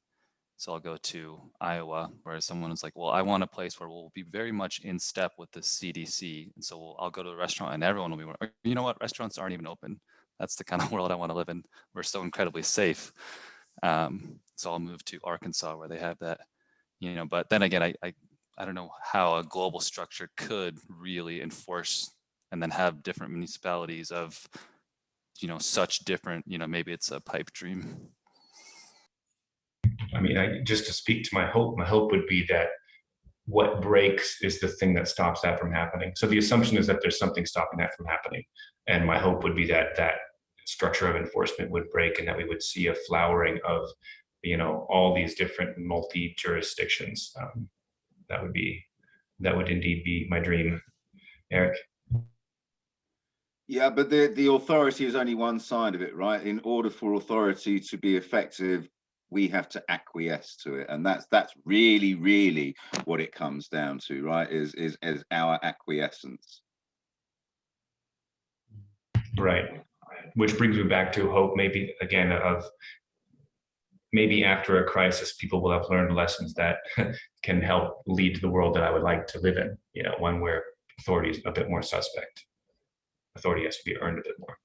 Speaker 6: so I'll go to Iowa, whereas someone is like, well, I want a place where we'll be very much in step with the CDC. And so I'll go to a restaurant and everyone will be, you know what, restaurants aren't even open. That's the kind of world I want to live in. We're so incredibly safe. So I'll move to Arkansas where they have that, you know, but then again, I don't know how a global structure could really enforce and then have different municipalities of, you know, such different, you know, maybe it's a pipe dream.
Speaker 1: I mean, just to speak to my hope would be that what breaks is the thing that stops that from happening. So the assumption is that there's something stopping that from happening. And my hope would be that that structure of enforcement would break and that we would see a flowering of, you know, all these different multi-jurisdictions. That would indeed be my dream. Eric?
Speaker 5: Yeah, but the authority is only one side of it, right? In order for authority to be effective, we have to acquiesce to it, and that's really what it comes down to, right? Is our acquiescence.
Speaker 1: Right. Which brings me back to hope, maybe again, of maybe after a crisis, people will have learned lessons that can help lead to the world that I would like to live in. You know, one where authority is a bit more suspect. Authority has to be earned a bit more.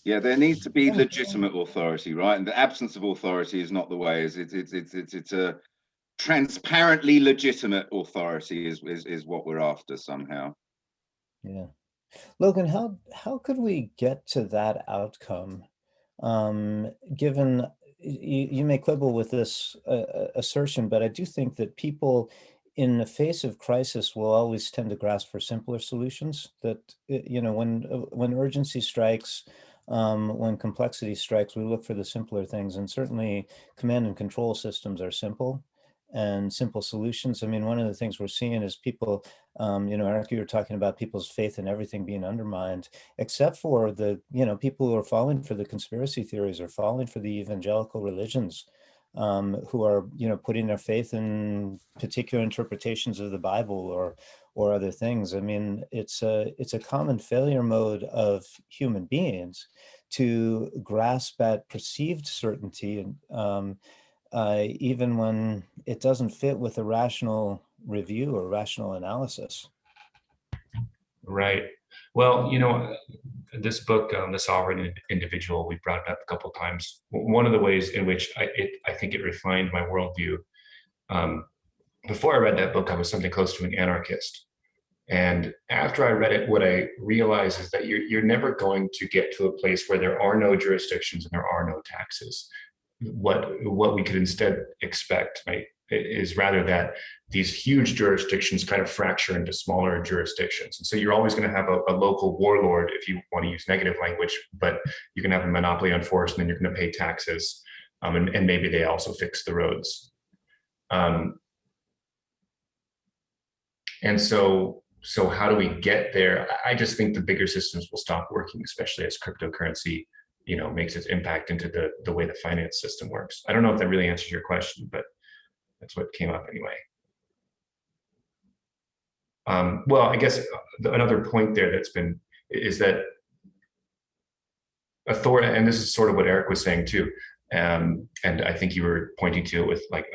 Speaker 5: Yeah, there needs to be legitimate authority, right? And the absence of authority is not the way. It's a transparently legitimate authority is what we're after somehow.
Speaker 4: Yeah. Logan, how could we get to that outcome? Given you may quibble with this assertion, but I do think that people in the face of crisis will always tend to grasp for simpler solutions. That, you know, when urgency strikes, when complexity strikes, we look for the simpler things, and certainly command and control systems are simple and simple solutions. I mean, one of the things we're seeing is people, you know, Eric, you were talking about people's faith in everything being undermined, except for the, you know, people who are falling for the conspiracy theories or falling for the evangelical religions, who are, you know, putting their faith in particular interpretations of the Bible or other things. I mean, it's a common failure mode of human beings to grasp at perceived certainty, and even when it doesn't fit with a rational review or rational analysis.
Speaker 1: Right. Well, you know, this book, The Sovereign Individual, we brought it up a couple of times. One of the ways in which I think it refined my worldview. Before I read that book, I was something close to an anarchist. And after I read it, what I realized is that you're never going to get to a place where there are no jurisdictions and there are no taxes. What we could instead expect, right, is rather that these huge jurisdictions kind of fracture into smaller jurisdictions. And so you're always going to have a local warlord, if you want to use negative language, but you can have a monopoly on force, and then you're going to pay taxes, and maybe they also fix the roads. And so how do we get there? I just think the bigger systems will stop working, especially as cryptocurrency, you know, makes its impact into the way the finance system works. I don't know if that really answers your question, but that's what came up anyway. Well, I guess another point there is that authority, and this is sort of what Eric was saying too, and I think you were pointing to it with like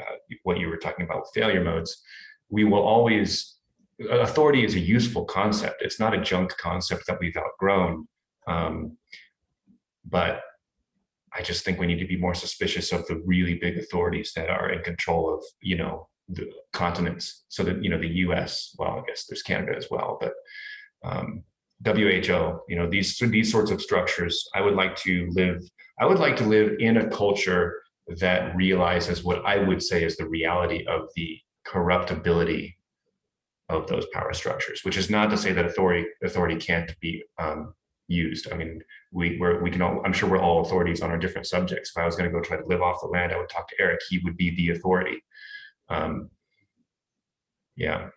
Speaker 1: what you were talking about with failure modes. We will always, authority is a useful concept. It's not a junk concept that we've outgrown. But I just think we need to be more suspicious of the really big authorities that are in control of, you know, the continents. So that, you know, the US, well, I guess there's Canada as well, but WHO, you know, these sorts of structures. I would like to live in a culture that realizes what I would say is the reality of the corruptibility of those power structures, which is not to say that authority can't be used. I mean, we can all, I'm sure we're all authorities on our different subjects. If I was going to go try to live off the land, I would talk to Eric. He would be the authority. Yeah.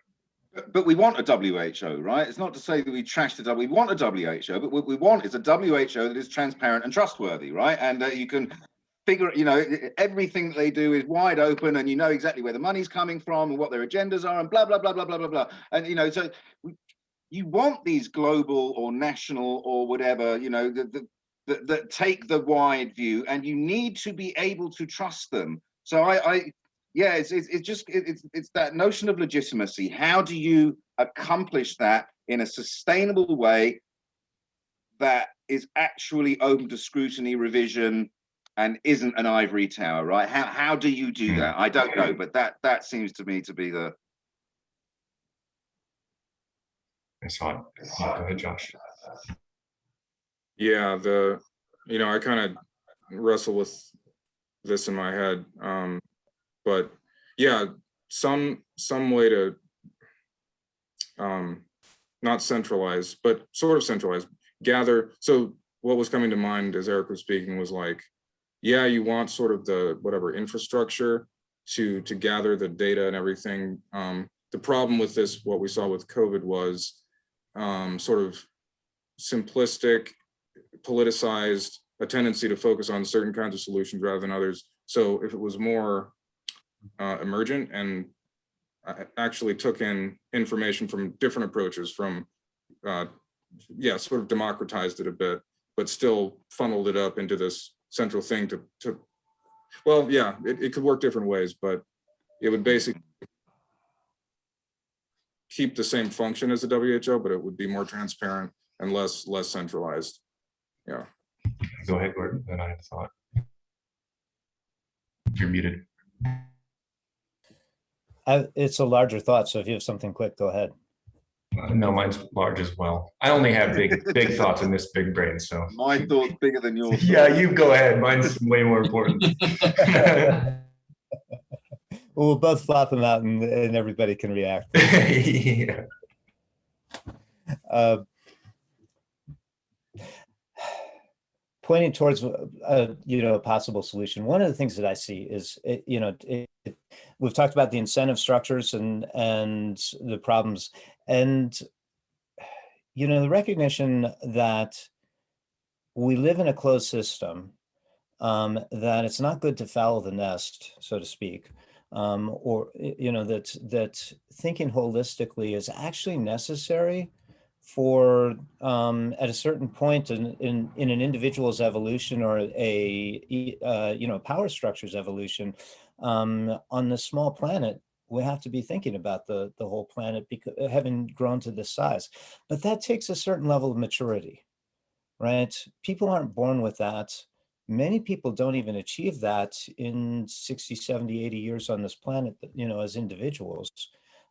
Speaker 5: But we want a WHO, right? It's not to say that we trash the we want a WHO, but what we want is a WHO that is transparent and trustworthy, right? And that you can figure, you know, everything that they do is wide open, and you know exactly where the money's coming from and what their agendas are, and blah blah blah blah blah blah blah. And you know, so you want these global or national or whatever, you know, that take the wide view, and you need to be able to trust them. So yeah, it's that notion of legitimacy. How do you accomplish that in a sustainable way that is actually open to scrutiny, revision, and isn't an ivory tower, right? How do you do that? I don't know, but that seems to me to be the.
Speaker 1: I saw it. Go ahead, Josh.
Speaker 2: Yeah, you know, I kind of wrestle with this in my head, but yeah, some way to not centralize, but sort of centralize, gather. So what was coming to mind as Eric was speaking was like, yeah, you want sort of the whatever infrastructure to gather the data and everything. The problem with this, what we saw with COVID, was sort of simplistic, politicized, a tendency to focus on certain kinds of solutions rather than others. So if it was more emergent and actually took in information from different approaches, from yeah, sort of democratized it a bit, but still funneled it up into this central thing to well, yeah, it could work different ways, but it would basically keep the same function as the WHO, but it would be more transparent and less centralized. Yeah.
Speaker 1: Go ahead, Gordon. Then I have a thought. You're muted.
Speaker 4: It's a larger thought, so if you have something quick, go ahead.
Speaker 1: No, mine's large as well. I only have big thoughts in this big brain, so.
Speaker 5: My thought's bigger than yours.
Speaker 1: Yeah, you go ahead. Mine's way more important.
Speaker 4: Well, we'll both flop them out, and everybody can react.
Speaker 1: Yeah.
Speaker 4: Pointing towards you know, a possible solution. One of the things that I see is, you know, we've talked about the incentive structures and the problems, and you know, the recognition that we live in a closed system, that it's not good to foul the nest, so to speak, or you know, that thinking holistically is actually necessary for at a certain point in an individual's evolution, or a you know, power structure's evolution on this small planet. We have to be thinking about the whole planet, because having grown to this size, but that takes a certain level of maturity, right? People aren't born with that. Many people don't even achieve that in 60, 70, 80 years on this planet, you know, as individuals.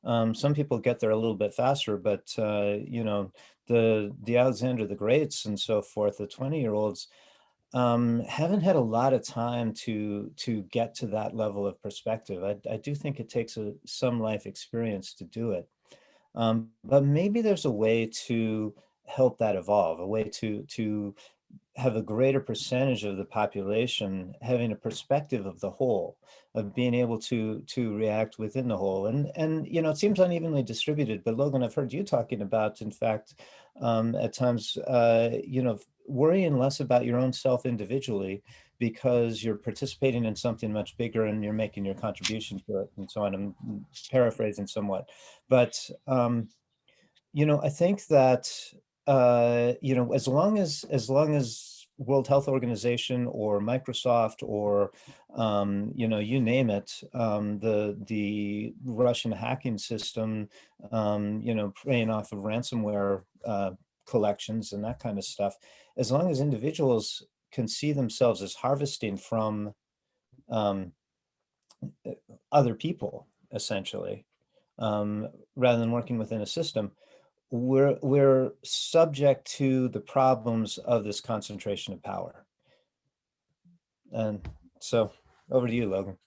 Speaker 4: Some people get there a little bit faster, but you know, the Alexander the Greats and so forth, the 20-year-olds haven't had a lot of time to get to that level of perspective. I do think it takes some life experience to do it, but maybe there's a way to help that evolve, a way to have a greater percentage of the population having a perspective of the whole, of being able to react within the whole. And you know, it seems unevenly distributed, but Logan, I've heard you talking about, in fact, at times, you know, worrying less about your own self individually, because you're participating in something much bigger and you're making your contribution to it, and so on. I'm paraphrasing somewhat, but you know, I think that you know, as long as World Health Organization or Microsoft or you know, you name it, the Russian hacking system, you know, preying off of ransomware collections and that kind of stuff, as long as individuals can see themselves as harvesting from other people, essentially, rather than working within a system, we're subject to the problems of this concentration of power. And so over to you, Logan.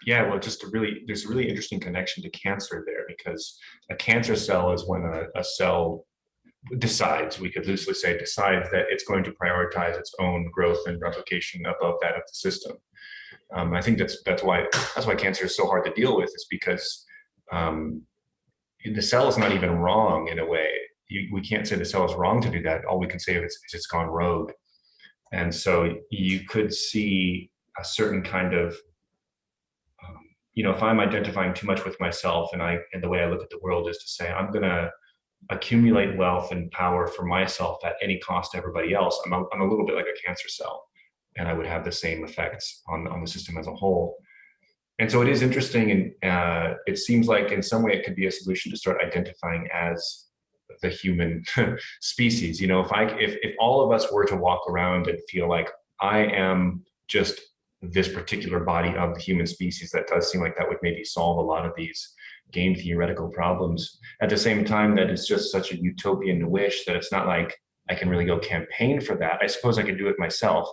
Speaker 1: Yeah, well, there's a really interesting connection to cancer there, because a cancer cell is when a cell decides, we could loosely say decides that it's going to prioritize its own growth and replication above that of the system. I think that's why cancer is so hard to deal with, is because the cell is not even wrong in a way. We can't say the cell is wrong to do that. All we can say is it's gone rogue. And so you could see a certain kind of, if I'm identifying too much with myself, and the way I look at the world is to say, I'm going to accumulate wealth and power for myself at any cost to everybody else. I'm a little bit like a cancer cell, and I would have the same effects on the system as a whole. And so it is interesting, and it seems like in some way it could be a solution to start identifying as the human species. If all of us were to walk around and feel like I am just this particular body of the human species, that does seem like that would maybe solve a lot of these game theoretical problems. At the same time, that it's just such a utopian wish that it's not like I can really go campaign for that. I suppose I could do it myself,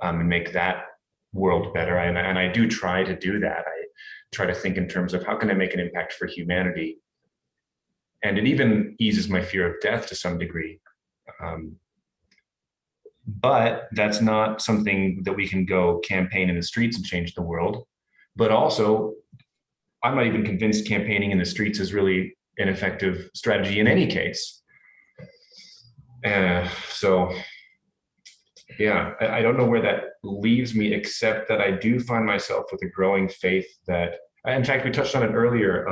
Speaker 1: and make that world better. And I do try to do that. I try to think in terms of how can I make an impact for humanity? And it even eases my fear of death to some degree. But that's not something that we can go campaign in the streets and change the world. But also, I'm not even convinced campaigning in the streets is really an effective strategy in any case. So yeah, I don't know where that leaves me, except that I do find myself with a growing faith that, in fact, we touched on it earlier,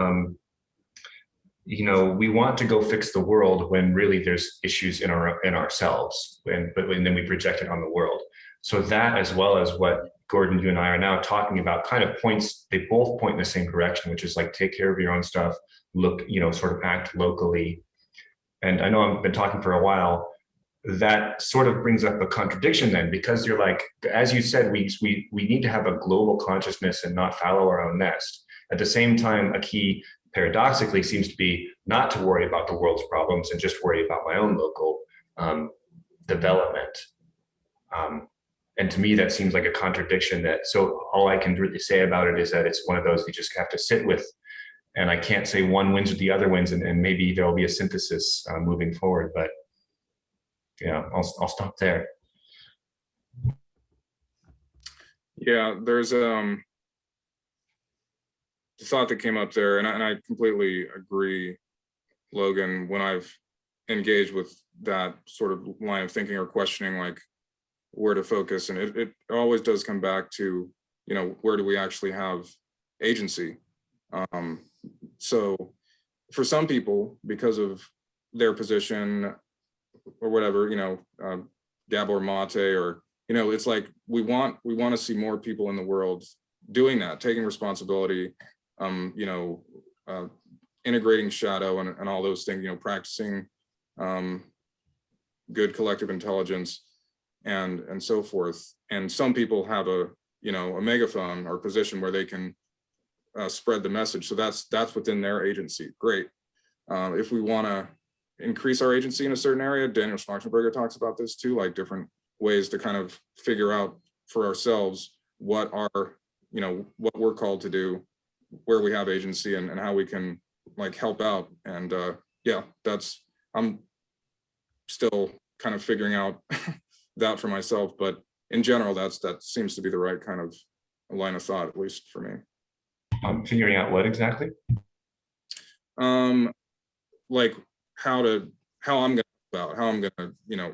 Speaker 1: we want to go fix the world when really there's issues in ourselves, but then we project it on the world. So that, as well as what Gordon, you and I are now talking about, kind of they both point in the same direction, which is like, take care of your own stuff, look, sort of act locally. And I know I've been talking for a while. That sort of brings up a contradiction then, because you're like, as you said, we need to have a global consciousness and not fallow our own nest. At the same time, a key paradoxically seems to be not to worry about the world's problems and just worry about my own local development. And to me, that seems like a contradiction. So all I can really say about it is that it's one of those you just have to sit with. And I can't say one wins or the other wins, and maybe there'll be a synthesis moving forward. But yeah, I'll stop there.
Speaker 2: Yeah, there's the thought that came up there, and I completely agree, Logan, when I've engaged with that sort of line of thinking or questioning, like where to focus. And it always does come back to, where do we actually have agency? So for some people, because of their position or whatever, Gabor Mate, or, it's like, we want to see more people in the world doing that, taking responsibility, integrating shadow and all those things, practicing good collective intelligence and so forth. And some people have a megaphone or position where they can spread the message. So that's within their agency. Great. If we want to increase our agency in a certain area, Daniel Schmachtenberger talks about this too, like different ways to kind of figure out for ourselves what we're called to do, where we have agency, and how we can like help out. And yeah, I'm still kind of figuring out that for myself, but in general, that seems to be the right kind of line of thought, at least for me.
Speaker 1: Figuring out what exactly?
Speaker 2: Like how I'm gonna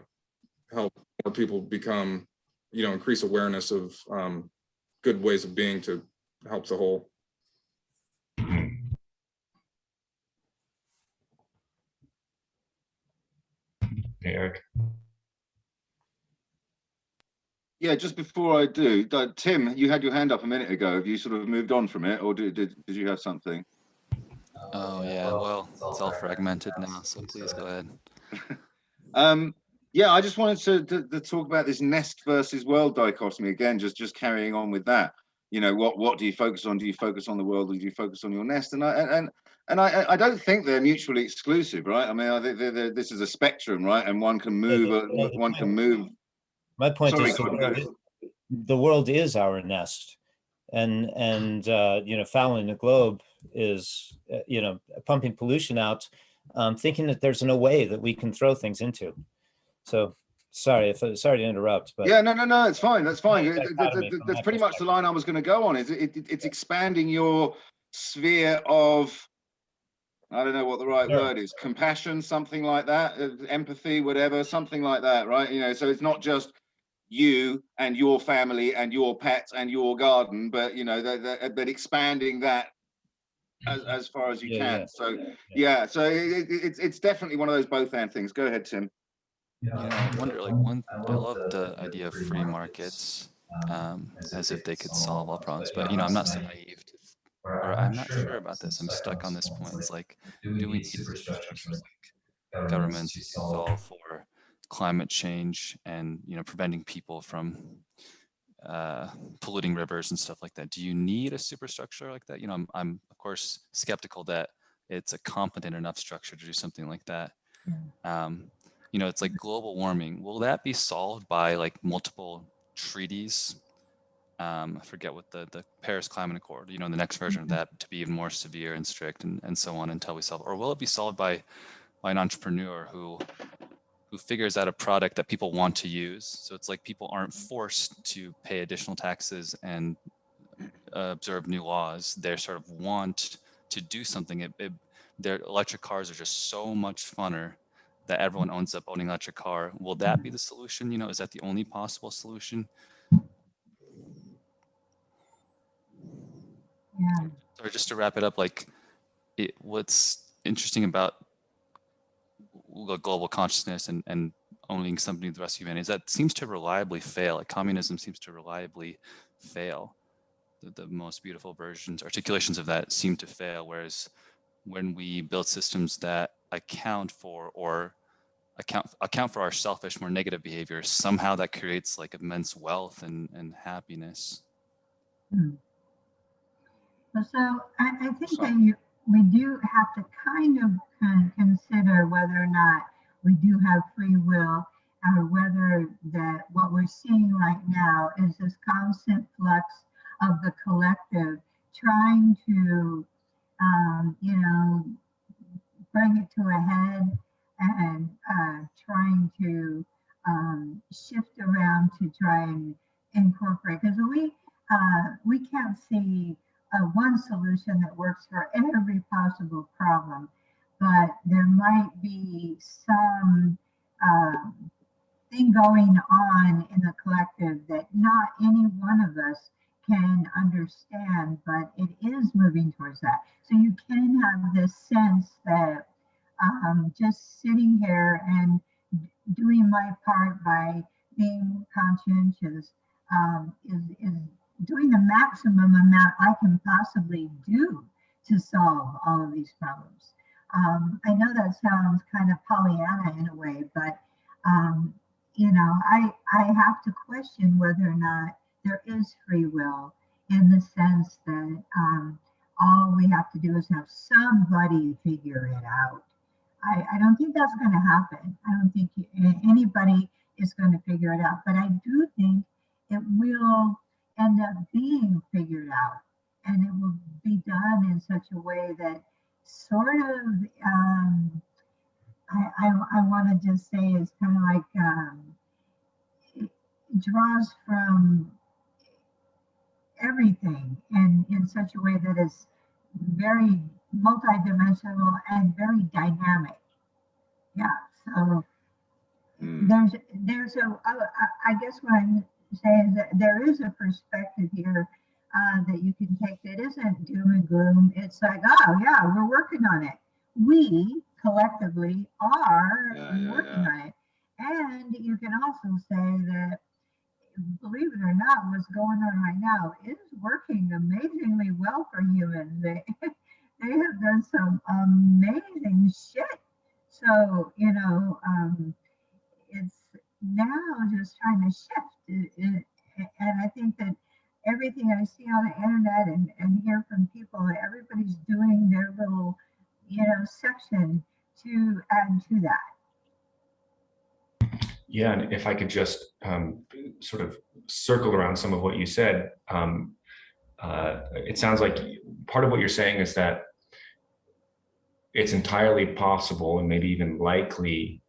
Speaker 2: help more people become, increase awareness of good ways of being to help the whole.
Speaker 1: Hey, Eric.
Speaker 5: Yeah, just before I do, Tim, you had your hand up a minute ago. Have you sort of moved on from it, or did you have something?
Speaker 6: Oh yeah, well, it's all fragmented now, so please go ahead.
Speaker 5: Yeah, I just wanted to talk about this nest versus world dichotomy again, just carrying on with that. What do you focus on? Do you focus on the world, or do you focus on your nest? And I don't think they're mutually exclusive, right? I mean, I think this is a spectrum, right? And one can move.
Speaker 4: My point
Speaker 5: Sorry,
Speaker 4: is the world is our nest, and fouling the globe is pumping pollution out thinking that there's no way that we can throw things into. So sorry to interrupt, but
Speaker 5: Yeah, no, it's fine. That's fine.
Speaker 4: dichotomy from
Speaker 5: That's
Speaker 4: my
Speaker 5: pretty much the
Speaker 4: perspective.
Speaker 5: line I was going to go on. Is it's expanding your sphere of, I don't know what the right
Speaker 4: Sure.
Speaker 5: word is, compassion, something like that, empathy, whatever, something like that, right? You know, so it's not just you and your family and your pets and your garden, but you know, but expanding that as far as you
Speaker 4: Yeah,
Speaker 5: can.
Speaker 4: yeah.
Speaker 5: So yeah, so it's definitely one of those both and things. Go ahead, Tim.
Speaker 6: You know, I wonder, like, I love the idea of free markets, as if they could solve all problems. But, you know, I'm not so naive to, or I'm not sure about this. I'm stuck on this point. It's like, do we need superstructures like governments to solve for climate change and, you know, preventing people from polluting rivers and stuff like that? Do you need a superstructure like that? You know, I'm of course skeptical that it's a competent enough structure to do something like that. You know, it's like global warming. Will that be solved by like multiple treaties? I forget what the Paris Climate Accord, you know, the next version of that to be even more severe and strict and so on until we solve, or will it be solved by an entrepreneur who figures out a product that people want to use? So it's like people aren't forced to pay additional taxes and observe new laws. They sort of want to do something. Their electric cars are just so much funner that everyone ends up owning an electric car. Will that be the solution? You know, is that the only possible solution?
Speaker 3: Yeah.
Speaker 6: Or just to wrap it up, like, what's interesting about global consciousness and owning something the rest of humanity is that seems to reliably fail. Like communism seems to reliably fail. The most beautiful versions, articulations of that seem to fail. Whereas when we build systems that account for or account for our selfish, more negative behaviors, somehow that creates like immense wealth and happiness.
Speaker 3: So I think that we do have to kind of consider whether or not we do have free will, or whether that what we're seeing right now is this constant flux of the collective trying to, you know, bring it to a head and trying to shift around to try and incorporate, because we can't see one solution that works for every possible problem, but there might be some thing going on in the collective that not any one of us can understand, but it is moving towards that. So you can have this sense that just sitting here and doing my part by being conscientious is doing the maximum amount I can possibly do to solve all of these problems. I know that sounds kind of Pollyanna in a way, but you know, I have to question whether or not there is free will, in the sense that all we have to do is have somebody figure it out. I don't think that's going to happen. I don't think anybody is going to figure it out, but I do think it will end up being figured out, and it will be done in such a way that sort of, I want to just say is kind of like, it draws from everything and in such a way that is very multidimensional and very dynamic. Yeah, so there's I guess what I'm saying is that there is a perspective here that you can take that isn't doom and gloom. It's like, oh yeah, we're working on it. We collectively are working on it. And you can also say that, believe it or not, what's going on right now is working amazingly well for humans. They have done some amazing shit. So, you know, it's now just trying to shift. And I think that everything I see on the internet and hear from people, everybody's doing their little, you know, section to add to that.
Speaker 1: Yeah, and if I could just sort of circle around some of what you said, it sounds like part of what you're saying is that it's entirely possible and maybe even likely,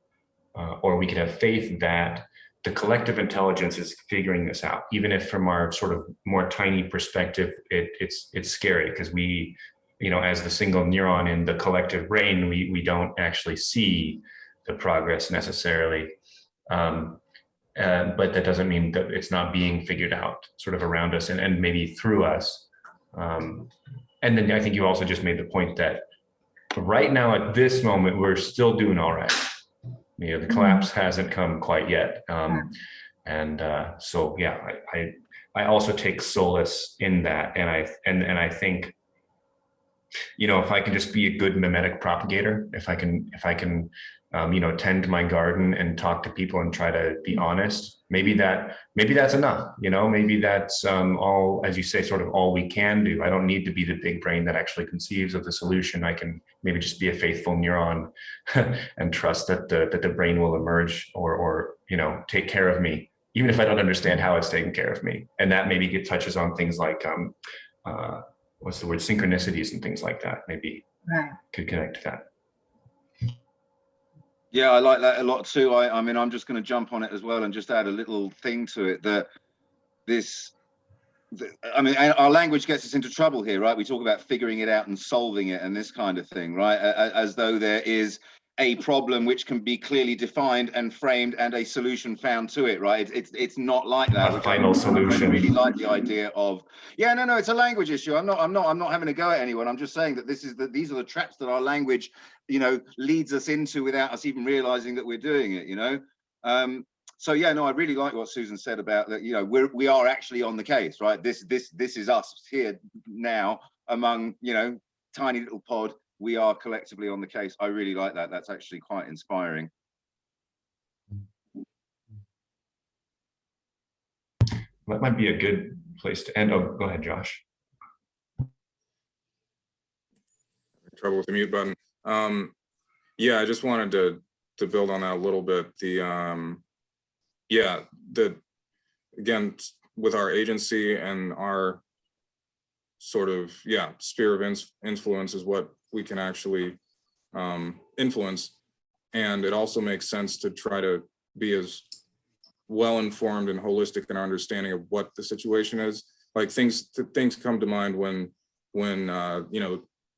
Speaker 1: or we could have faith that the collective intelligence is figuring this out, even if from our sort of more tiny perspective, it's scary because we, as the single neuron in the collective brain, we don't actually see the progress necessarily. But that doesn't mean that it's not being figured out sort of around us and maybe through us. And then I think you also just made the point that right now at this moment, we're still doing all right. The collapse hasn't come quite yet. So yeah, I also take solace in that. And I think, if I can just be a good mimetic propagator, if I can tend my garden and talk to people and try to be honest, maybe that's enough. Maybe that's all, as you say, sort of all we can do. I don't need to be the big brain that actually conceives of the solution. I can maybe just be a faithful neuron and trust that the brain will emerge or take care of me, even if I don't understand how it's taking care of me. And that maybe touches on things like what's the word, synchronicities and things like that. Maybe could connect to that.
Speaker 5: Yeah, I like that a lot too. I mean, I'm just going to jump on it as well and just add a little thing to it that I mean, our language gets us into trouble here, right? We talk about figuring it out and solving it and this kind of thing, right? As though there is a problem which can be clearly defined and framed and a solution found to it, right? It's not like that.
Speaker 1: A final solution.
Speaker 5: I really like the idea of, no, it's a language issue. I'm not having a go at anyone. I'm just saying that these are the traps that our language, leads us into without us even realizing that we're doing it, So yeah, no, I really like what Susan said about that. We are actually on the case, right? This is us here now among tiny little pod. We are collectively on the case. I really like that. That's actually quite inspiring.
Speaker 1: That might be a good place to end. Oh, go ahead, Josh.
Speaker 2: Trouble with the mute button. Yeah, I just wanted to build on that a little bit. Again, with our agency and our sort of sphere of influence is what we can actually influence, and it also makes sense to try to be as well informed and holistic in our understanding of what the situation is. Like things come to mind when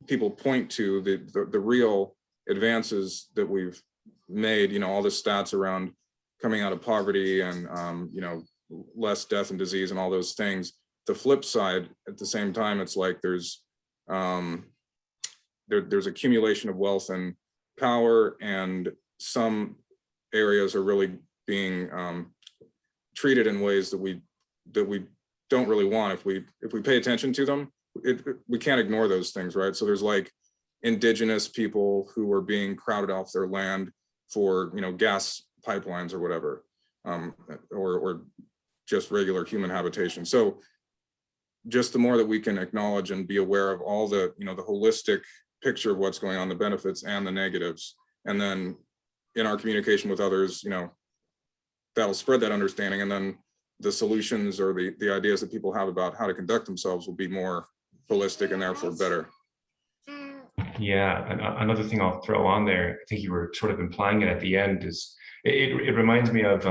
Speaker 2: people point to the real advances that we've made, all the stats around coming out of poverty and less death and disease and all those things. The flip side, at the same time, it's like there's accumulation of wealth and power, and some areas are really being treated in ways that we don't really want. If we pay attention to them, we can't ignore those things, right? So there's like indigenous people who are being crowded off their land for gas pipelines or whatever, or just regular human habitation. So just the more that we can acknowledge and be aware of all the the holistic picture of what's going on, the benefits and the negatives, and then in our communication with others, that'll spread that understanding, and then the solutions or the ideas that people have about how to conduct themselves will be more holistic and therefore better.
Speaker 1: Yeah, and another thing I'll throw on there, I think you were sort of implying it at the end, is it reminds me of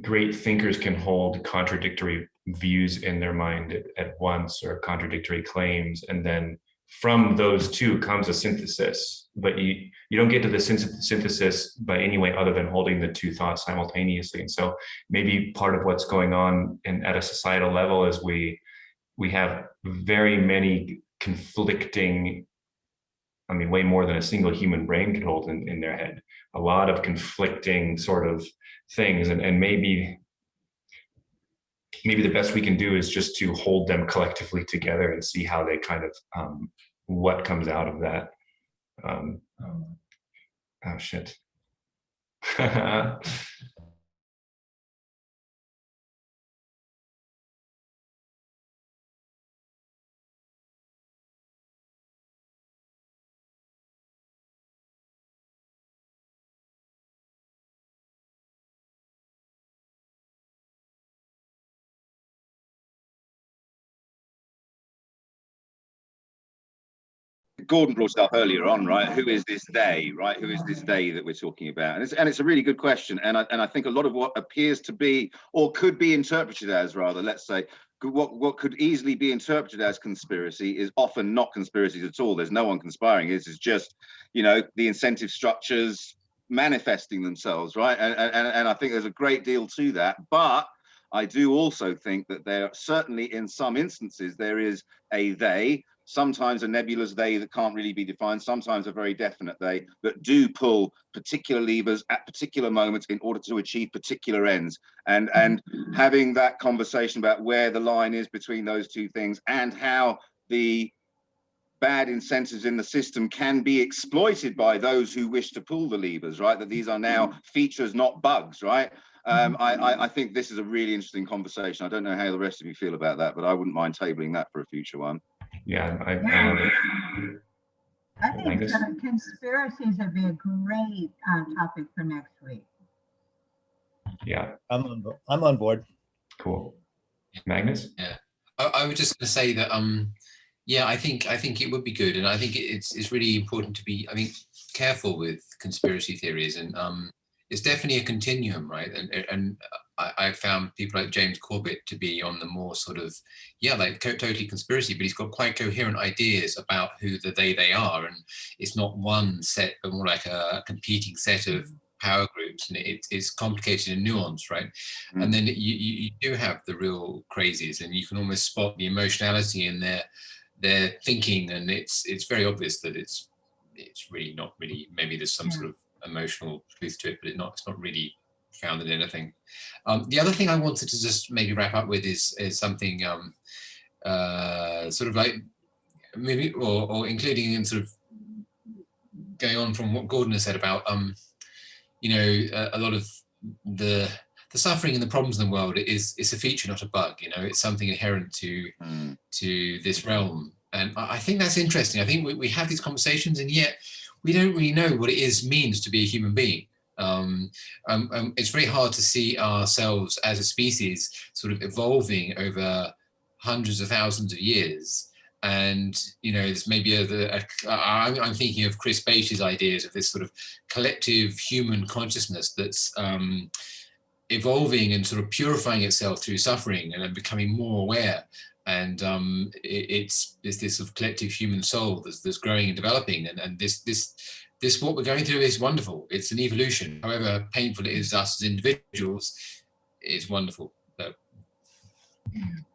Speaker 1: great thinkers can hold contradictory views in their mind at once, or contradictory claims, and then from those two comes a synthesis. But you don't get to the synthesis by any way other than holding the two thoughts simultaneously. And so maybe part of what's going on at a societal level is we have very many conflicting, I mean, way more than a single human brain could hold in their head, a lot of conflicting sort of things. And maybe the best we can do is just to hold them collectively together and see how they kind of, what comes out of that. Oh, shit.
Speaker 5: Gordon brought it up earlier on, right? Who is this they, right? Who is this they that we're talking about? And it's a really good question. And I think a lot of what appears to be, or could be interpreted as, rather, let's say, what could easily be interpreted as conspiracy is often not conspiracies at all. There's no one conspiring. This is just, you know, the incentive structures manifesting themselves, right? And I think there's a great deal to that. But I do also think that there, certainly in some instances, there is a they, sometimes a nebulous they that can't really be defined, sometimes a very definite they that do pull particular levers at particular moments in order to achieve particular ends. And having that conversation about where the line is between those two things and how the bad incentives in the system can be exploited by those who wish to pull the levers, right? That these are now features, not bugs, right? I think this is a really interesting conversation. I don't know how the rest of you feel about that, but I wouldn't mind tabling that for a future one.
Speaker 1: Yeah, I
Speaker 3: think conspiracies would be a great topic for next week.
Speaker 1: Yeah,
Speaker 4: I'm on board.
Speaker 1: cool. Magnus?
Speaker 7: Yeah, I was just going to say that yeah, I think it would be good, and I think it's really important to be, I think, careful with conspiracy theories, and it's definitely a continuum, right? And I found people like James Corbett to be on the more sort of, yeah, like totally conspiracy, but he's got quite coherent ideas about who the they are, and it's not one set, but more like a competing set of power groups, and it's complicated and nuanced, right? And then you do have the real crazies, and you can almost spot the emotionality in their thinking, and it's very obvious that it's really not really, maybe there's some sort of emotional truth to it, but it's not really founded in anything. The other thing I wanted to just maybe wrap up with is something sort of like maybe or including in sort of going on from what Gordon has said about you know, a lot of the suffering and the problems in the world is a feature, not a bug. You know, it's something inherent to this realm, and I think that's interesting. I think we have these conversations, and yet we don't really know what it means to be a human being. It's very hard to see ourselves as a species sort of evolving over hundreds of thousands of years. And, you know, there's maybe I'm thinking of Chris Bache's ideas of this sort of collective human consciousness that's evolving and sort of purifying itself through suffering and then becoming more aware. And it's this sort of collective human soul that's growing and developing. And this what we're going through is wonderful. It's an evolution. However painful it is to us as individuals, it's wonderful. So,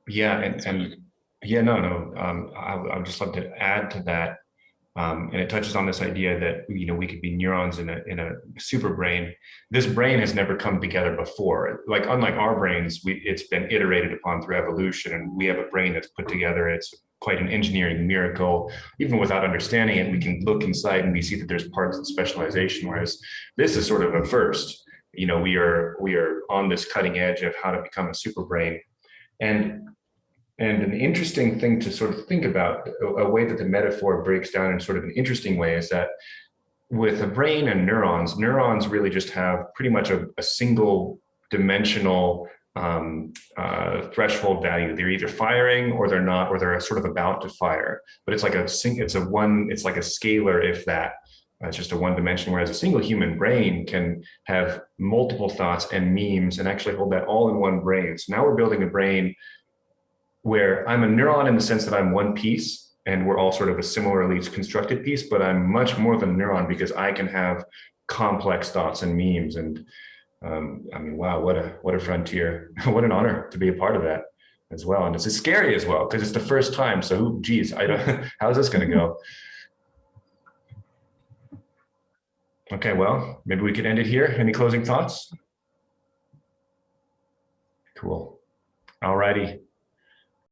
Speaker 1: yeah, and yeah, no. I would just love to add to that, and it touches on this idea that, you know, we could be neurons in a super brain. This brain has never come together before. Like, unlike our brains, it's been iterated upon through evolution, and we have a brain that's put together. It's quite an engineering miracle. Even without understanding it, we can look inside and we see that there's parts of specialization. Whereas this is sort of a first. You know, we are on this cutting edge of how to become a super brain. And an interesting thing to sort of think about, a way that the metaphor breaks down in sort of an interesting way, is that with a brain and neurons really just have pretty much a single dimensional threshold value. They're either firing or they're not, or they're sort of about to fire. But it's like a scalar, if that. It's just a one dimension, whereas a single human brain can have multiple thoughts and memes and actually hold that all in one brain. So now we're building a brain where I'm a neuron in the sense that I'm one piece and we're all sort of a similarly constructed piece, but I'm much more than a neuron because I can have complex thoughts and memes. And I mean, wow, what a frontier. What an honor to be a part of that as well. And it's scary as well, because it's the first time. So, geez, how's this going to go? Okay, well, maybe we could end it here. Any closing thoughts? Cool. All righty.